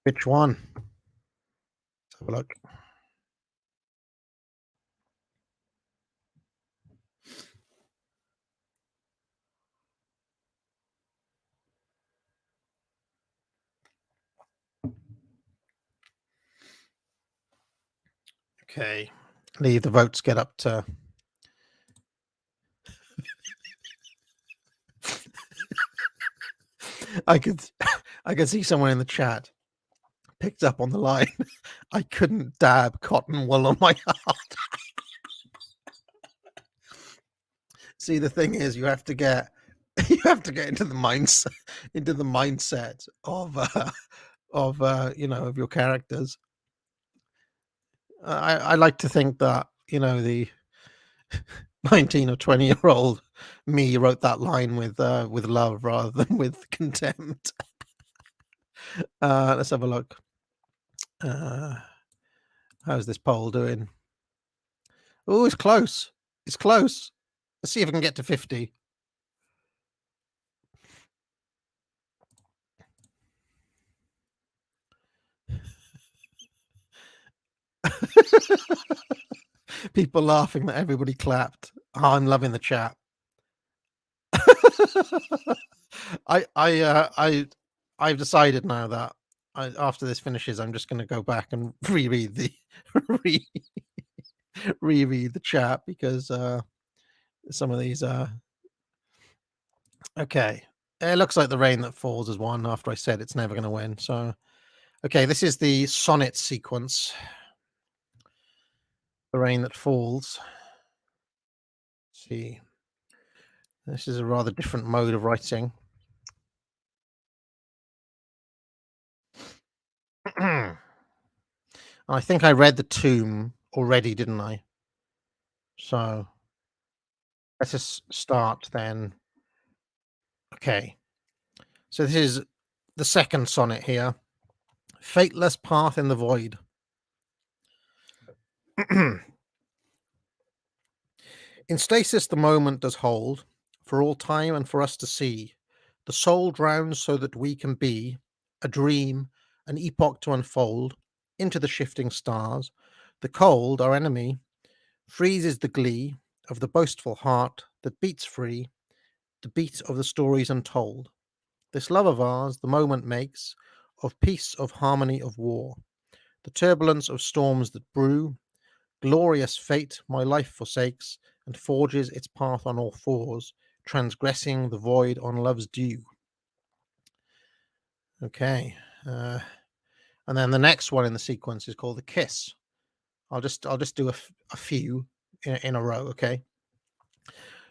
[SPEAKER 2] Which one? Let's have a look. Okay. Leave the votes get up to I could see someone in the chat picked up on the line. I couldn't dab cotton wool on my heart. See, the thing is, you have to get into the mindset of your characters. I like to think that the 19 or 20-year-old me wrote that line with love rather than with contempt. Let's have a look. How's this poll doing? Oh, it's close. It's close. Let's see if I can get to 50. People laughing that everybody clapped. Oh, I'm loving the chat. I've decided now that after this finishes, I'm just going to go back and reread the re, reread the chat because some of these okay. It looks like the rain that falls is one after I said it's never going to win. So okay, this is the sonnet sequence. The rain that falls. Let's see. This is a rather different mode of writing. I think I read the tomb already, didn't I? So let's just start then. Okay. So this is the second sonnet here. Fateless path in the void. In stasis the moment does hold, for all time and for us to see. The soul drowns so that we can be a dream, an epoch to unfold into the shifting stars. The cold, our enemy, freezes the glee of the boastful heart that beats free, the beat of the stories untold. This love of ours the moment makes of peace, of harmony, of war. The turbulence of storms that brew, glorious fate my life forsakes and forges its path on all fours, transgressing the void on love's dew. Okay. And then the next one in the sequence is called the kiss. I'll just do a few in a row, okay?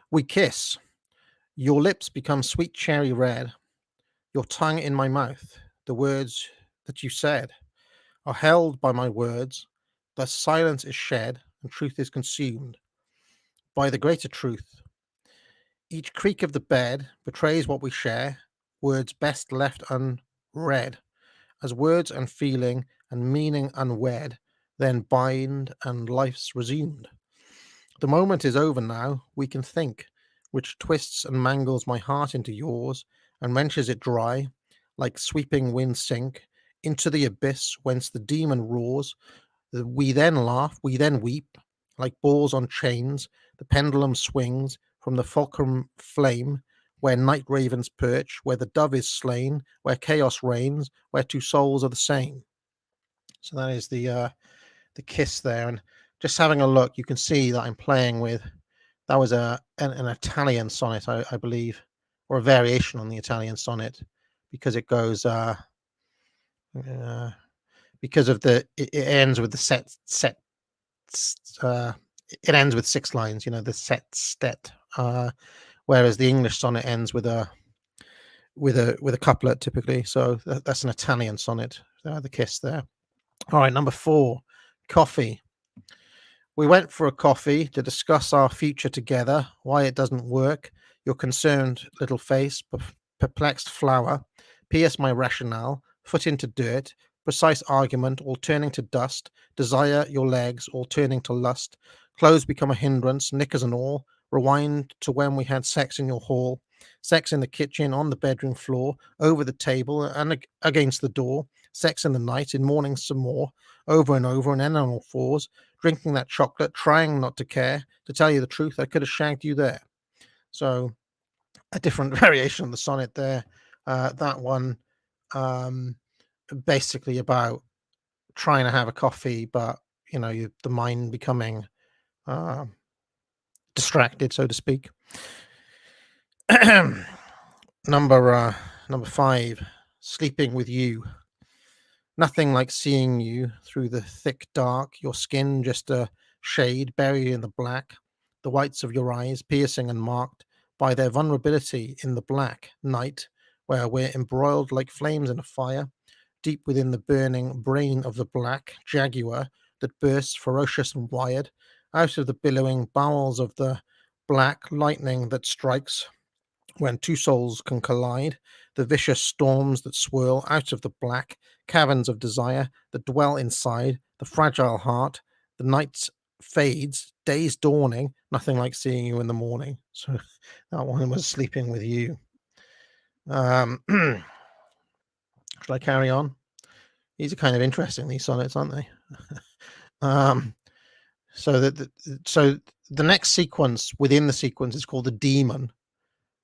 [SPEAKER 2] We kiss. Your lips become sweet cherry red. Your tongue in my mouth. The words that you said are held by my words. Thus silence is shed and truth is consumed by the greater truth. Each creak of the bed betrays what we share, words best left unread, as words and feeling and meaning unwed, then bind and life's resumed. The moment is over now, we can think, which twists and mangles my heart into yours and wrenches it dry, like sweeping wind sink, into the abyss whence the demon roars. We then laugh, we then weep, like balls on chains, the pendulum swings from the fulcrum flame, where night ravens perch, where the dove is slain, where chaos reigns, where two souls are the same. So that is the kiss there, and just having a look, you can see that I'm playing with. That was an Italian sonnet, I believe, or a variation on the Italian sonnet, because it goes because of it ends with the set. Uh, it ends with 6 lines, you know, the set stet. Whereas the English sonnet ends with a couplet typically. So that's an Italian sonnet. The kiss there. All right, number 4, coffee. We went for a coffee to discuss our future together, why it doesn't work. Your concerned little face, perplexed flower, pierce my rationale, foot into dirt, precise argument, all turning to dust, desire your legs, all turning to lust, clothes become a hindrance, knickers and all, rewind to when we had sex in your hall, sex in the kitchen, on the bedroom floor, over the table and against the door, sex in the night, in morning some more, over and over and then on all fours, drinking that chocolate, trying not to care. To tell you the truth, I could have shagged you there. So a different variation of the sonnet there. That one basically about trying to have a coffee, but you know, the mind becoming distracted, so to speak. Number 5, sleeping with you. Nothing like seeing you through the thick dark, your skin just a shade buried in the black, the whites of your eyes piercing and marked by their vulnerability in the black night, where we're embroiled like flames in a fire, deep within the burning brain of the black jaguar that bursts ferocious and wired, out of the billowing bowels of the black lightning that strikes when two souls can collide, the vicious storms that swirl out of the black caverns of desire that dwell inside the fragile heart, the nights fades, days dawning, nothing like seeing you in the morning. So that one was sleeping with you. Should I carry on? These are kind of interesting, these sonnets, aren't they? So the next sequence within the sequence is called the Demon,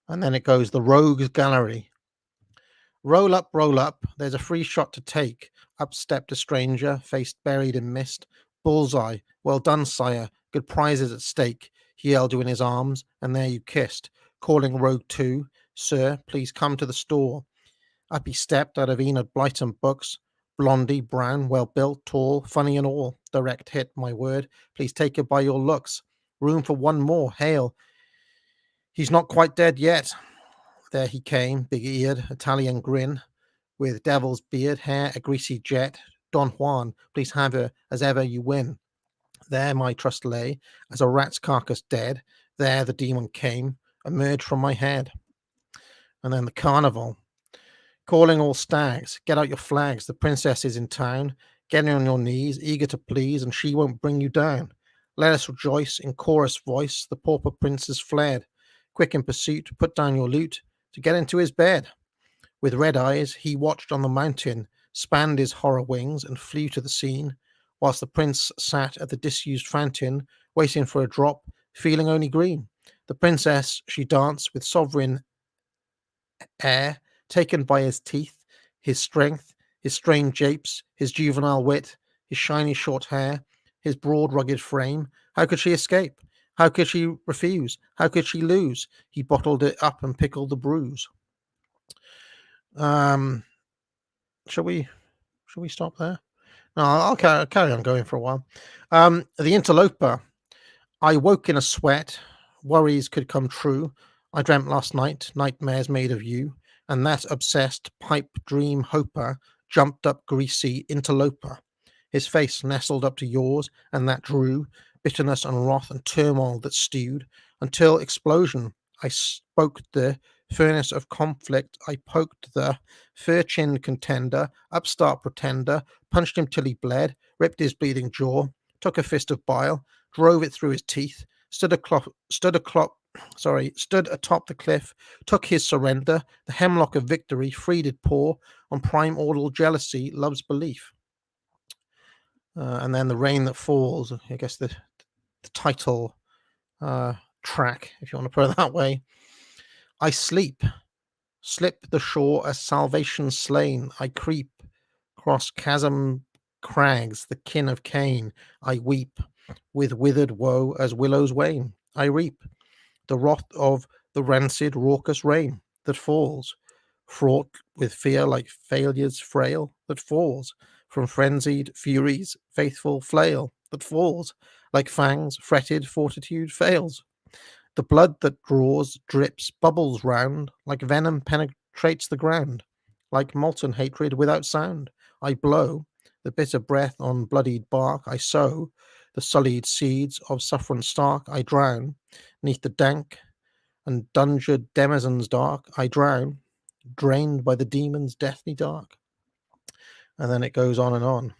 [SPEAKER 2] and then it goes the Rogues Gallery. Roll up, there's a free shot to take. Up stepped a stranger, face buried in mist. Bullseye, well done, sire, good prizes at stake. He held you in his arms, and there you kissed. Calling Rogue 2, sir, please come to the store. Up he stepped out of Enid Blyton books. Blondie, brown, well built, tall, funny and all. Direct hit, my word. Please take it by your looks. Room for one more. Hail. He's not quite dead yet. There he came, big-eared, Italian grin, with devil's beard, hair, a greasy jet. Don Juan, please have her as ever you win. There my trust lay, as a rat's carcass dead. There the demon came, emerged from my head. And then the carnival. Calling all stags, get out your flags, the princess is in town. Getting on your knees, eager to please, and she won't bring you down. Let us rejoice in chorus voice, the pauper prince has fled. Quick in pursuit, put down your loot, to get into his bed. With red eyes, he watched on the mountain, spanned his horror wings, and flew to the scene, whilst the prince sat at the disused fountain, waiting for a drop, feeling only green. The princess, she danced with sovereign air, taken by his teeth, his strength, his strained japes, his juvenile wit, his shiny short hair, his broad rugged frame. How could she escape? How could she refuse? How could she lose? He bottled it up and pickled the bruise. Shall we stop there? No, I'll carry on going for a while. The Interloper. I woke in a sweat. Worries could come true. I dreamt last night, nightmares made of you, and that obsessed pipe dream hoper jumped up greasy interloper. His face nestled up to yours, and that drew bitterness and wrath and turmoil that stewed until explosion. I spoke the furnace of conflict. I poked the fur-chinned contender, upstart pretender, punched him till he bled, ripped his bleeding jaw, took a fist of bile, drove it through his teeth, stood atop the cliff, took his surrender, the hemlock of victory, freed it poor on primordial jealousy, love's belief. And then the rain that falls, I guess the title track, if you want to put it that way. I sleep, slip the shore as salvation slain. I creep, cross chasm crags, the kin of Cain. I weep, with withered woe as willows wane. I reap the wrath of the rancid, raucous rain that falls, fraught with fear like failure's frail that falls from frenzied furies, faithful flail that falls like fangs, fretted fortitude fails. The blood that draws drips, bubbles round, like venom penetrates the ground, like molten hatred without sound. I blow the bitter breath on bloodied bark. I sow the sullied seeds of suffering stark. I drown neath the dank and dungered denizens dark. I drown, drained by the demon's deathly dark. And then it goes on and on.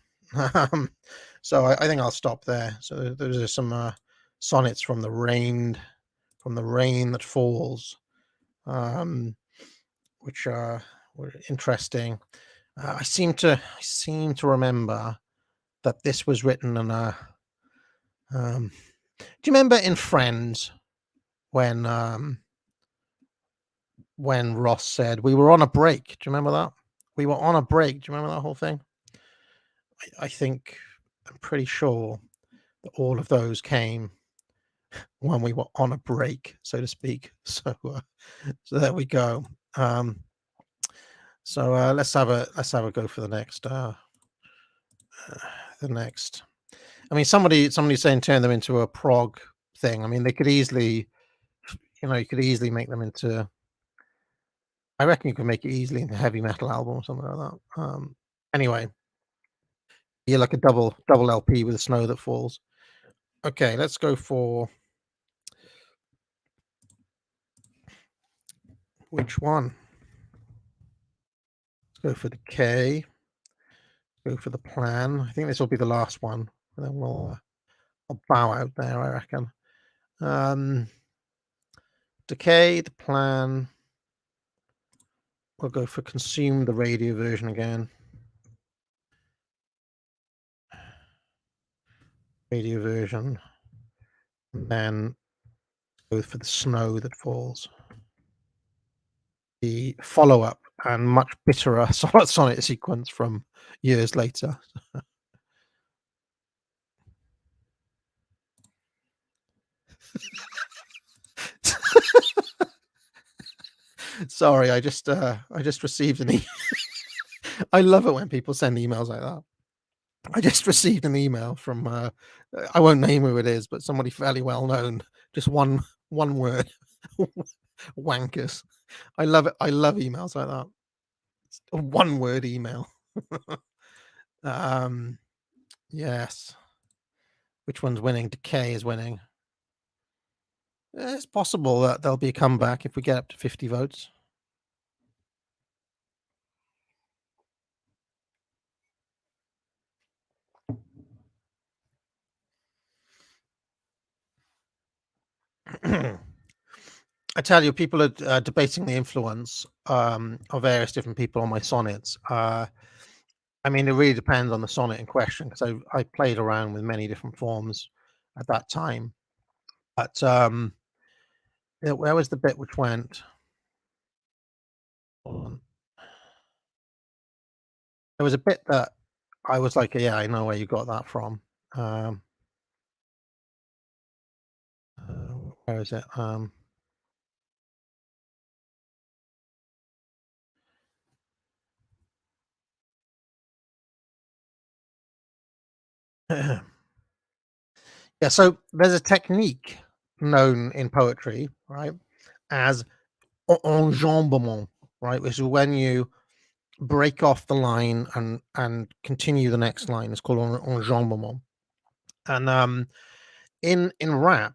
[SPEAKER 2] So I think I'll stop there. So those are some sonnets from the rain that falls, which were interesting. I seem to remember that this was written in a. Do you remember in Friends when Ross said we were on a break? Do you remember that? We were on a break. Do you remember that whole thing? I think I'm pretty sure that all of those came when we were on a break, so to speak. So there we go. So let's have a go for the next. I mean, somebody's saying turn them into a prog thing. I mean, they could easily, you could easily make them into. I reckon you could make it easily into a heavy metal album or something like that. Anyway, you're like a double LP with snow that falls. Okay, let's go for which one? Let's go for the K. Go for the plan. I think this will be the last one, and then we'll I'll bow out there, I reckon. Decay, the plan. We'll go for consume the radio version again. Radio version. And then go for the snow that falls. The follow-up and much bitterer sonnet sequence from years later. Sorry, I just received an email. I love it when people send emails like that. I just received an email from I won't name who it is, but somebody fairly well known. Just one word, wankers. I love it. I love emails like that. It's a one word email. Yes. Which one's winning? Decay is winning. It's possible that there'll be a comeback if we get up to 50 votes. I tell you, people are debating the influence of various different people on my sonnets. I mean, it really depends on the sonnet in question because I played around with many different forms at that time. But where was the bit which went? Hold on. There was a bit that I was like, yeah, I know where you got that from. Where is it? Yeah, so there's a technique known in poetry, right, as enjambement, right, which is when you break off the line and continue the next line. It's called enjambement. And in rap,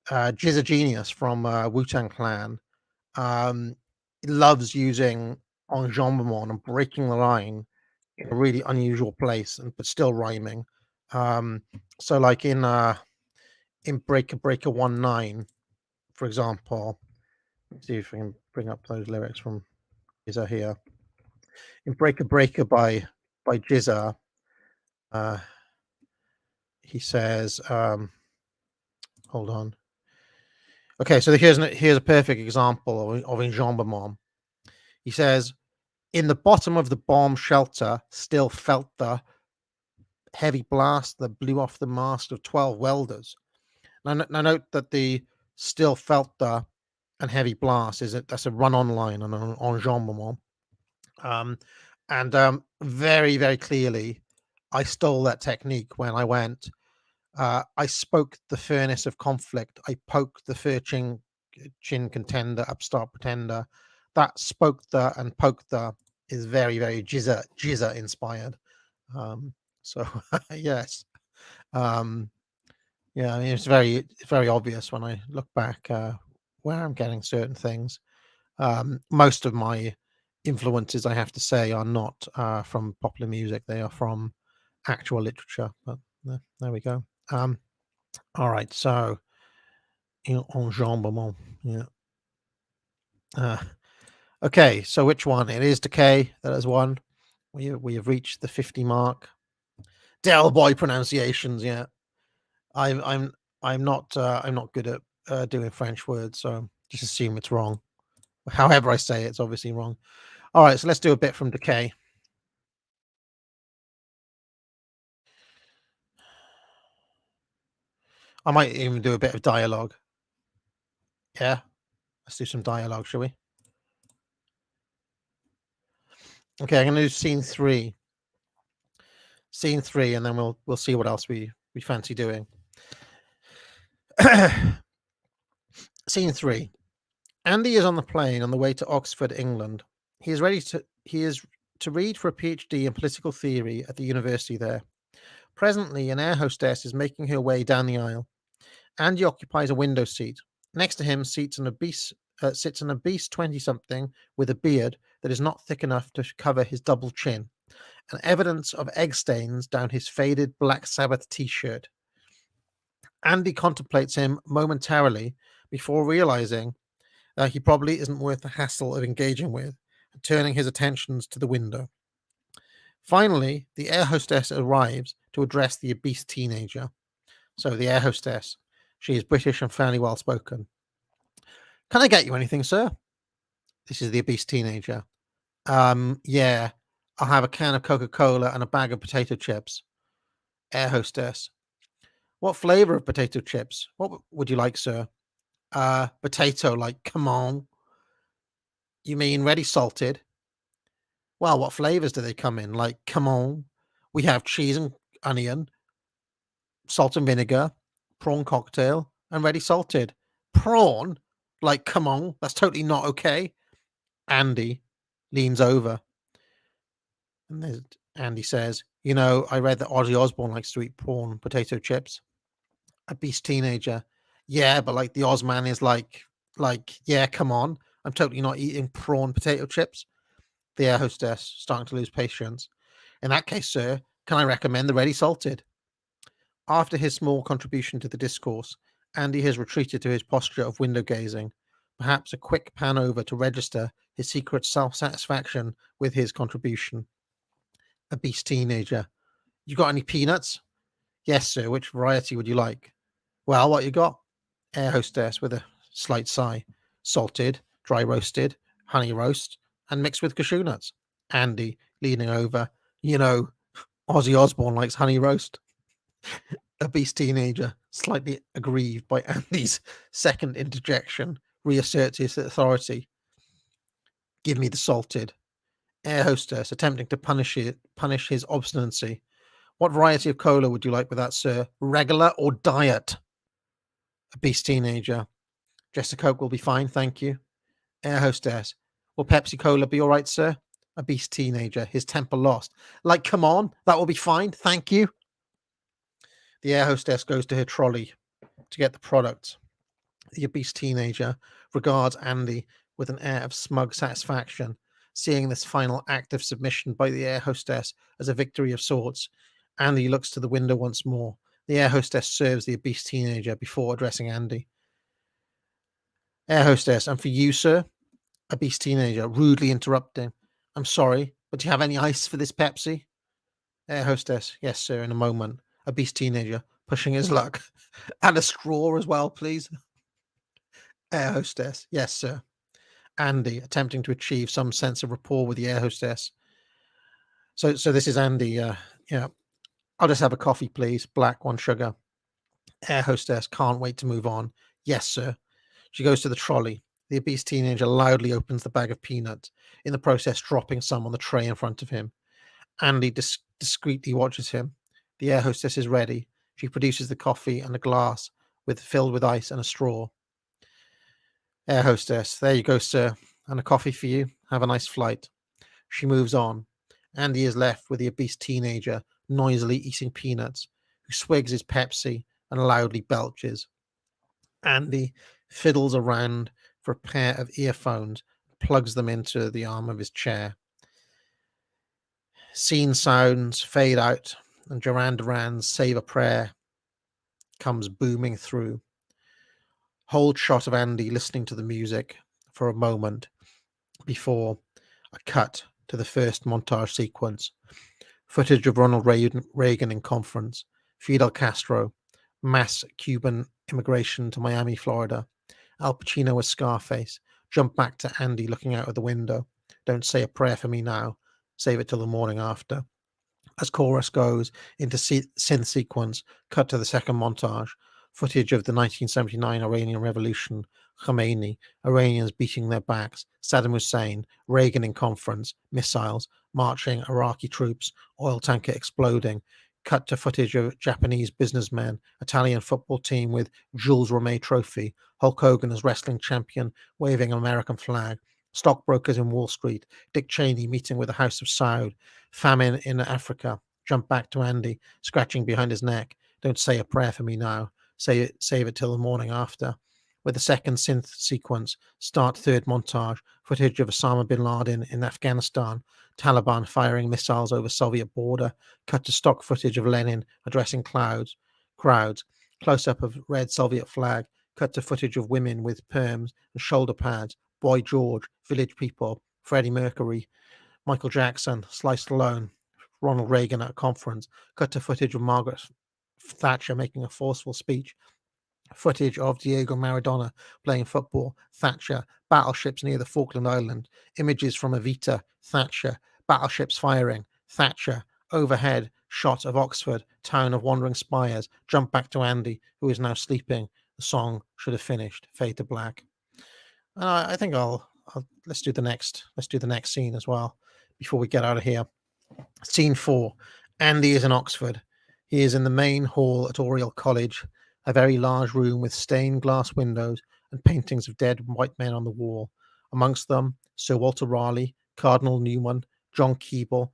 [SPEAKER 2] Jizza Genius from Wu-Tang Clan loves using enjambment and breaking the line in a really unusual place, but still rhyming. So like in Breaker Breaker 1-9, for example. Let's see if we can bring up those lyrics from Jizza here. In Breaker Breaker by Jizza, he says, hold on. Okay, so here's a perfect example of enjambment. He says, in the bottom of the bomb shelter, still felt the heavy blast that blew off the mast of 12 welders. Now note that the still felt the and heavy blast that's a run-on line and an enjambment. And very, very clearly, I stole that technique when I went. I spoke the furnace of conflict. I poked the fur chin contender, upstart pretender. That spoke the and poked the is very, very Jizza inspired. So yes, yeah. I mean, it's very obvious when I look back where I'm getting certain things. Most of my influences, I have to say, are not from popular music. They are from actual literature. But there we go. All right, so enjambment, yeah. Okay, so which one? It is Decay that has won. We have reached the 50 mark. Del Boy pronunciations, yeah. I'm not good at doing French words, so just assume it's wrong. However I say it, it's obviously wrong. All right, so let's do a bit from Decay. I might even do a bit of dialogue. Yeah, let's do some dialogue, shall we? Okay, I'm going to do scene 3. Scene 3, and then we'll see what else we fancy doing. Scene 3. Andy is on the plane on the way to Oxford, England. He is to read for a PhD in political theory at the university there. Presently, an air hostess is making her way down the aisle. Andy occupies a window seat. Next to him sits an obese 20-something with a beard that is not thick enough to cover his double chin, and evidence of egg stains down his faded Black Sabbath T-shirt. Andy contemplates him momentarily before realizing that he probably isn't worth the hassle of engaging with, and turning his attentions to the window. Finally, the air hostess arrives to address the obese teenager. So the air hostess, she is British and fairly well spoken. Can I get you anything, sir? This is the obese teenager. Yeah, I'll have a can of Coca-Cola and a bag of potato chips. Air hostess. What flavor of potato chips? What would you like, sir? Potato, like, come on. You mean ready salted? Well, what flavors do they come in? Like, come on. We have cheese and onion, salt and vinegar, prawn cocktail, and ready salted. Prawn? Like, come on. That's totally not okay. Andy leans over and Andy says, you know, I read that Ozzy Osbourne likes to eat prawn potato chips. A beast teenager. Yeah, but like the Ozman is yeah, come on. I'm totally not eating prawn potato chips. The air hostess, starting to lose patience. In that case, sir, can I recommend the ready salted? After his small contribution to the discourse, Andy has retreated to his posture of window gazing, perhaps a quick pan over to register his secret self-satisfaction with his contribution. A beast teenager. You got any peanuts? Yes, sir. Which variety would you like? Well, what you got? Air hostess with a slight sigh. Salted, dry roasted, honey roast, and mixed with cashew nuts. Andy, leaning over. You know, Ozzy Osbourne likes honey roast. A beast teenager, slightly aggrieved by Andy's second interjection, reasserts his authority. Give me the salted. Air hostess, attempting to punish his obstinacy. What variety of cola would you like with that, sir? Regular or diet? A beast teenager. Just a Coke will be fine, thank you. Air hostess. Will Pepsi Cola be all right, sir? A beast teenager, his temper lost. Like, come on, that will be fine, thank you. The air hostess goes to her trolley to get the product. The obese teenager regards Andy with an air of smug satisfaction, seeing this final act of submission by the air hostess as a victory of sorts. Andy looks to the window once more. The air hostess serves the obese teenager before addressing Andy. Air hostess, and for you, sir? Obese teenager, rudely interrupting. I'm sorry, but do you have any ice for this Pepsi? Air hostess, yes, sir, in a moment. Obese teenager, pushing his luck. And a straw as well, please. Air hostess, yes, sir. Andy, attempting to achieve some sense of rapport with the air hostess. So this is Andy. Yeah, I'll just have a coffee, please. Black, 1 sugar. Air hostess, can't wait to move on. Yes, sir. She goes to the trolley. The obese teenager loudly opens the bag of peanuts, in the process dropping some on the tray in front of him. Andy discreetly watches him. The air hostess is ready. She produces the coffee and a glass filled with ice and a straw. Air hostess, there you go, sir. And a coffee for you. Have a nice flight. She moves on. Andy is left with the obese teenager noisily eating peanuts, who swigs his Pepsi and loudly belches. Andy fiddles around for a pair of earphones, plugs them into the arm of his chair. Scene sounds fade out, and Duran Duran's Save a Prayer comes booming through. Hold shot of Andy listening to the music for a moment before a cut to the first montage sequence. Footage of Ronald Reagan in conference, Fidel Castro, mass Cuban immigration to Miami, Florida, Al Pacino with Scarface. Jump back to Andy looking out of the window. Don't say a prayer for me now. Save it till the morning after. As chorus goes into synth sequence, cut to the second montage. Footage of the 1979 Iranian Revolution, Khomeini, Iranians beating their backs, Saddam Hussein, Reagan in conference, missiles, marching Iraqi troops, oil tanker exploding. Cut to footage of Japanese businessmen, Italian football team with Jules Rimet trophy, Hulk Hogan as wrestling champion, waving an American flag, stockbrokers in Wall Street, Dick Cheney meeting with the House of Saud, famine in Africa. Jump back to Andy, scratching behind his neck. Don't say a prayer for me now. Save it till the morning after. With the second synth sequence, start third montage, footage of Osama bin Laden in Afghanistan, Taliban firing missiles over Soviet border, cut to stock footage of Lenin addressing crowds, Close-up of red Soviet flag, cut to footage of women with perms and shoulder pads, Boy George, Village People, Freddie Mercury, Michael Jackson, Sly Stallone, Ronald Reagan at a conference, cut to footage of Margaret Thatcher making a forceful speech, footage of Diego Maradona playing football, Thatcher, battleships near the Falkland Island, images from Evita, Thatcher, battleships firing, Thatcher, overhead shot of Oxford, town of wandering spires, jump back to Andy, who is now sleeping. The song should have finished. Fade to black. And I think let's do the next scene as well before we get out of here. Scene 4. Andy is in Oxford. He is in the main hall at Oriel College, a very large room with stained glass windows and paintings of dead white men on the wall. Amongst them, Sir Walter Raleigh, Cardinal Newman, John Keble,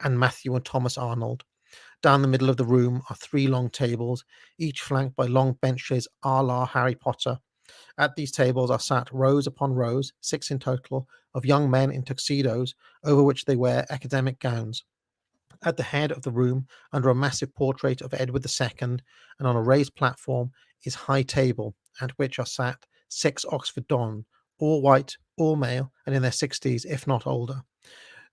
[SPEAKER 2] and Matthew and Thomas Arnold. Down the middle of the room are 3 long tables, each flanked by long benches a la Harry Potter. At these tables are sat rows upon rows, 6 in total, of young men in tuxedos, over which they wear academic gowns. At the head of the room, under a massive portrait of Edward II, and on a raised platform, is high table, at which are sat 6 Oxford dons, all white, all male, and in their 60s, if not older.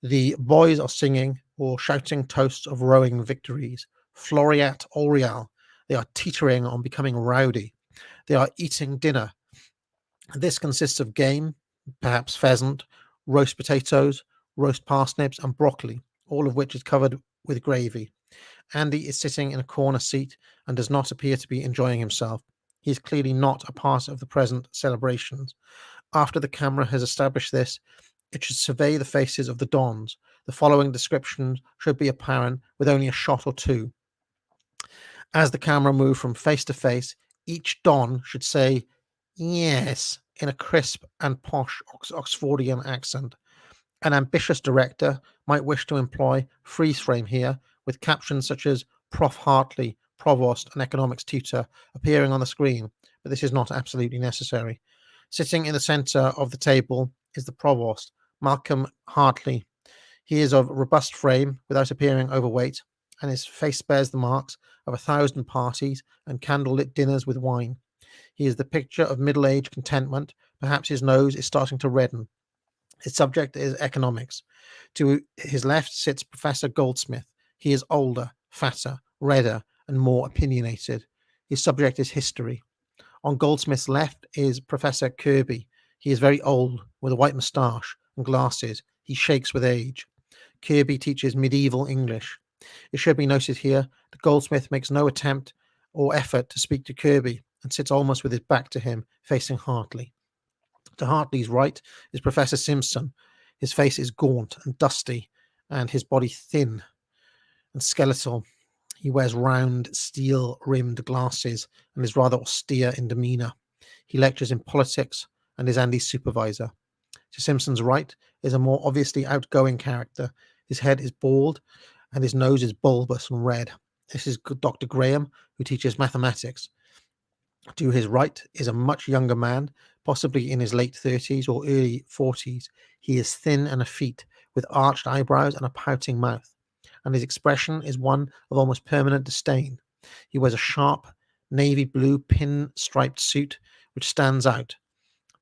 [SPEAKER 2] The boys are singing or shouting toasts of rowing victories. Floreat Oriel. They are teetering on becoming rowdy. They are eating dinner. This consists of game, perhaps pheasant, roast potatoes, roast parsnips, and broccoli, all of which is covered with gravy. Andy is sitting in a corner seat and does not appear to be enjoying himself. He is clearly not a part of the present celebrations. After the camera has established this, it should survey the faces of the dons. The following descriptions should be apparent with only a shot or two. As the camera moves from face to face, each don should say, "Yes," in a crisp and posh Oxfordian accent. An ambitious director might wish to employ freeze frame here with captions such as Prof. Hartley, Provost and Economics Tutor appearing on the screen, but this is not absolutely necessary. Sitting in the centre of the table is the Provost, Malcolm Hartley. He is of robust frame without appearing overweight, and his face bears the marks of 1,000 parties and candlelit dinners with wine. He is the picture of middle-aged contentment. Perhaps his nose is starting to redden. His subject is economics. To his left sits Professor Goldsmith. He is older, fatter, redder, and more opinionated. His subject is history. On Goldsmith's left is Professor Kirby. He is very old, with a white moustache and glasses. He shakes with age. Kirby teaches medieval English. It should be noted here that Goldsmith makes no attempt or effort to speak to Kirby and sits almost with his back to him, facing Hartley. To Hartley's right is Professor Simpson. His face is gaunt and dusty, and his body thin and skeletal. He wears round, steel-rimmed glasses and is rather austere in demeanour. He lectures in politics and is Andy's supervisor. To Simpson's right is a more obviously outgoing character. His head is bald and his nose is bulbous and red. This is Dr. Graham, who teaches mathematics. To his right is a much younger man, possibly in his late 30s or early 40s. He is thin and effete, with arched eyebrows and a pouting mouth, and his expression is one of almost permanent disdain. He wears a sharp, navy blue pin-striped suit, which stands out.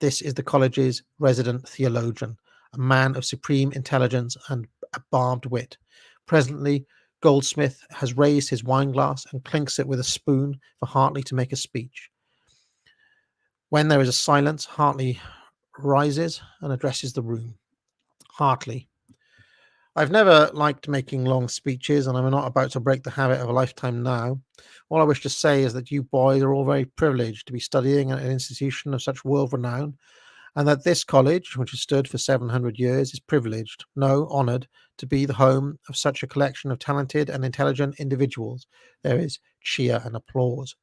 [SPEAKER 2] This is the college's resident theologian, a man of supreme intelligence and a barbed wit. Presently, Goldsmith has raised his wine glass and clinks it with a spoon for Hartley to make a speech. When there is a silence, Hartley rises and addresses the room. Hartley. I've never liked making long speeches, and I'm not about to break the habit of a lifetime now. All I wish to say is that you boys are all very privileged to be studying at an institution of such world renown, and that this college, which has stood for 700 years, is privileged, no, honoured, to be the home of such a collection of talented and intelligent individuals. There is cheer and applause.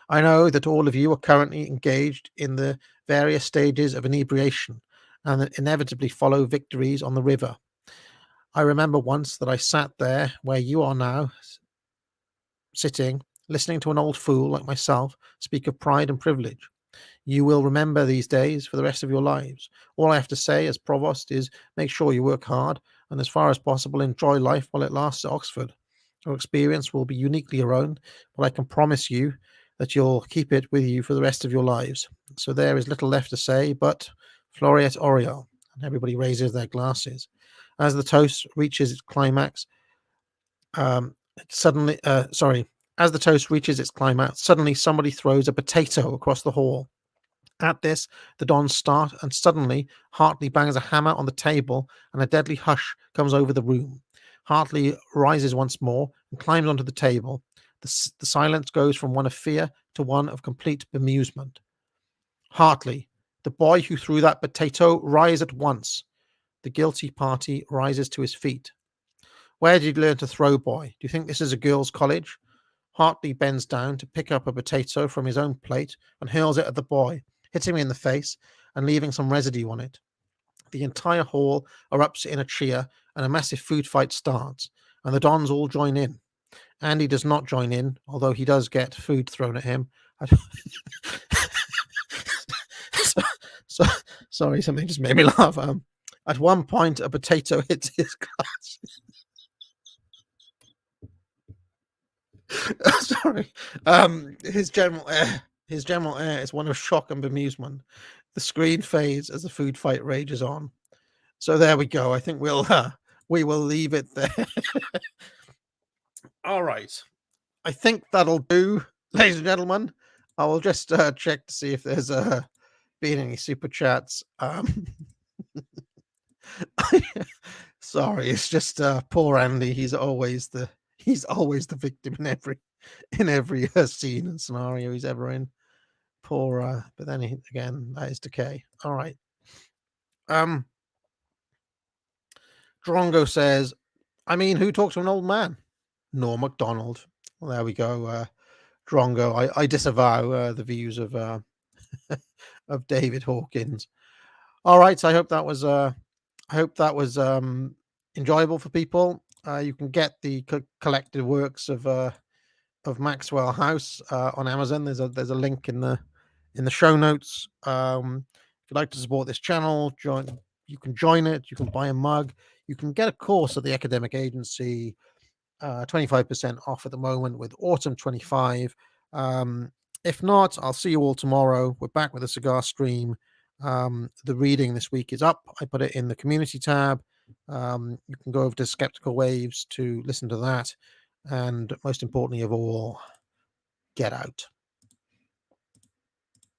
[SPEAKER 2] I know that all of you are currently engaged in the various stages of inebriation, and that inevitably follow victories on the river. I remember once that I sat there where you are now sitting, listening to an old fool like myself speak of pride and privilege. You will remember these days for the rest of your lives. All I have to say as provost is make sure you work hard and as far as possible enjoy life while it lasts at Oxford. or experience will be uniquely your own, but I can promise you that you'll keep it with you for the rest of your lives. So there is little left to say, but Floriet Oriole. And everybody raises their glasses. As the toast reaches its climax, suddenly, as the toast reaches its climax, suddenly somebody throws a potato across the hall. At this, the dons start, and suddenly Hartley bangs a hammer on the table, and a deadly hush comes over the room. Hartley rises once more and climbs onto the table. The silence goes from one of fear to one of complete bemusement. Hartley, the boy who threw that potato, rise at once. The guilty party rises to his feet. Where did you learn to throw, boy? Do you think this is a girls' college? Hartley bends down to pick up a potato from his own plate and hurls it at the boy, hitting him in the face and leaving some residue on it. The entire hall erupts in a cheer and a massive food fight starts, and the dons all join in. Andy does not join in, although he does get food thrown at him. so, sorry, something just made me laugh. At one point, a potato hits his glasses. Sorry. His general air is one of shock and bemusement. The screen fades as the food fight rages on. So there we go. I think we will leave it there. All right. I think that'll do, ladies and gentlemen. I will just check to see if there's been any super chats. Sorry, it's just poor Andy. He's always the victim in every scene and scenario he's ever in. Poor, but then again, that is decay. All right. Drongo says, I mean, who talks to an old man? Norm MacDonald. Well, there we go. Drongo. I disavow the views of of David Hawkins. All right. So I hope that was enjoyable for people. You can get the collected works of Maxwell House on Amazon. There's a link in the show notes. If you'd like to support this channel, you can join it. You can buy a mug. You can get a course at the academic agency, 25% off at the moment with Autumn 25. If not, I'll see you all tomorrow. We're back with a cigar stream. The reading this week is up. I put it in the community tab. You can go over to Skeptical Waves to listen to that. And most importantly of all, get out.